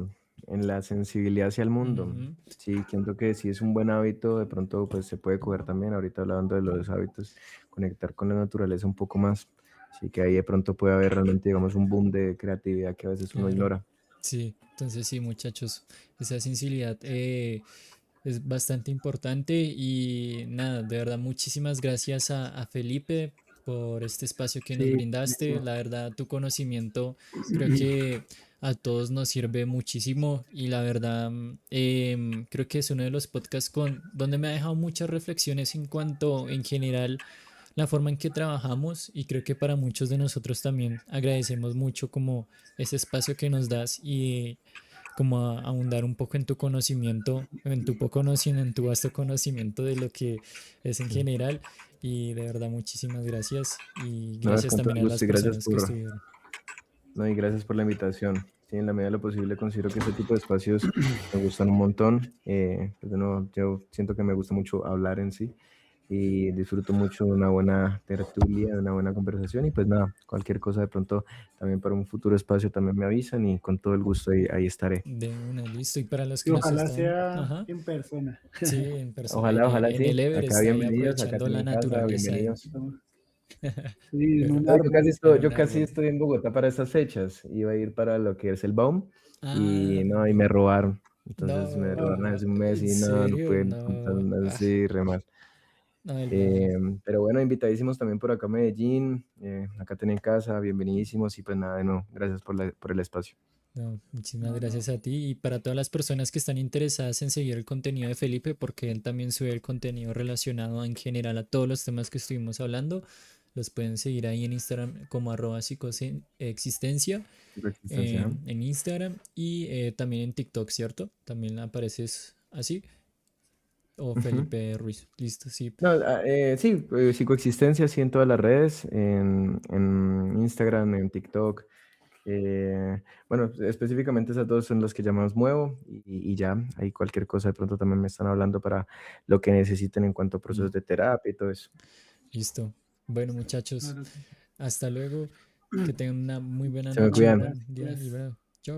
en la sensibilidad hacia el mundo. ujú, Sí, siento que si es un buen hábito, de pronto pues se puede coger también, ahorita hablando de los hábitos, conectar con la naturaleza un poco más. Así que ahí de pronto puede haber realmente, digamos, un boom de creatividad que a veces uno claro, ignora. sí, entonces sí, muchachos, esa sensibilidad es bastante importante y nada, de verdad, muchísimas gracias a Felipe por este espacio que nos Sí, brindaste. listo. La verdad, tu conocimiento creo que a todos nos sirve muchísimo y la verdad, creo que es uno de los podcasts donde me ha dejado muchas reflexiones en cuanto, en general, la forma en que trabajamos y creo que para muchos de nosotros también agradecemos mucho como ese espacio que nos das y como ahondar un poco en tu conocimiento, en tu poco conocimiento, en tu vasto conocimiento de lo que es en general. Y de verdad, muchísimas gracias. Y No, es gracias con todo también el a las gusto y gracias personas que por, estuvieron. no, y gracias por la invitación. Sí, en la medida de lo posible considero que este tipo de espacios me gustan un montón. Pues, de nuevo, yo siento que me gusta mucho hablar en sí y disfruto mucho de una buena tertulia, de una buena conversación y pues nada, cualquier cosa de pronto también para un futuro espacio también me avisan y con todo el gusto ahí estaré. De una, listo. Y para los Y que nos ojalá están, sea ajá, en persona. sí, en persona, Ojalá, ojalá en el sí. Acá Everest, ahí bienvenidos, acá aprovechando la tienen casa, naturaleza bienvenidos. Sí, en pero un No, árbol. en yo un casi árbol. estoy en Bogotá para estas fechas. Iba a ir para lo que es el Baum Ah, y no, y me robaron. Entonces me robaron Ah, no, hace un mes en y no, no serio, pude no. sí, re mal. No, el Baum. Pero bueno, invitadísimos también por acá a Medellín. Acá tienen casa, bienvenidísimos y pues nada, no, gracias por el espacio. No, muchísimas no, gracias no. a ti y para todas las personas que están interesadas en seguir el contenido de Felipe, porque él también sube el contenido relacionado en general a todos los temas que estuvimos hablando, los pueden seguir ahí en Instagram como arroba psicoexistencia Por existencia, ¿no? en Instagram y también en TikTok, ¿cierto? También apareces así o Ujú. Felipe Ruiz, listo, sí. No, sí, psicoexistencia, sí, en todas las redes, en Instagram, en TikTok. Bueno, específicamente esas dos son las que ya más muevo y ya, ahí cualquier cosa de pronto también me están hablando para lo que necesiten en cuanto a procesos de terapia y todo eso. Listo. Bueno, muchachos, Claro que sí. hasta luego. Que tengan una muy buena Se me noche, un cuidan. buen día y Gracias. bueno, chao.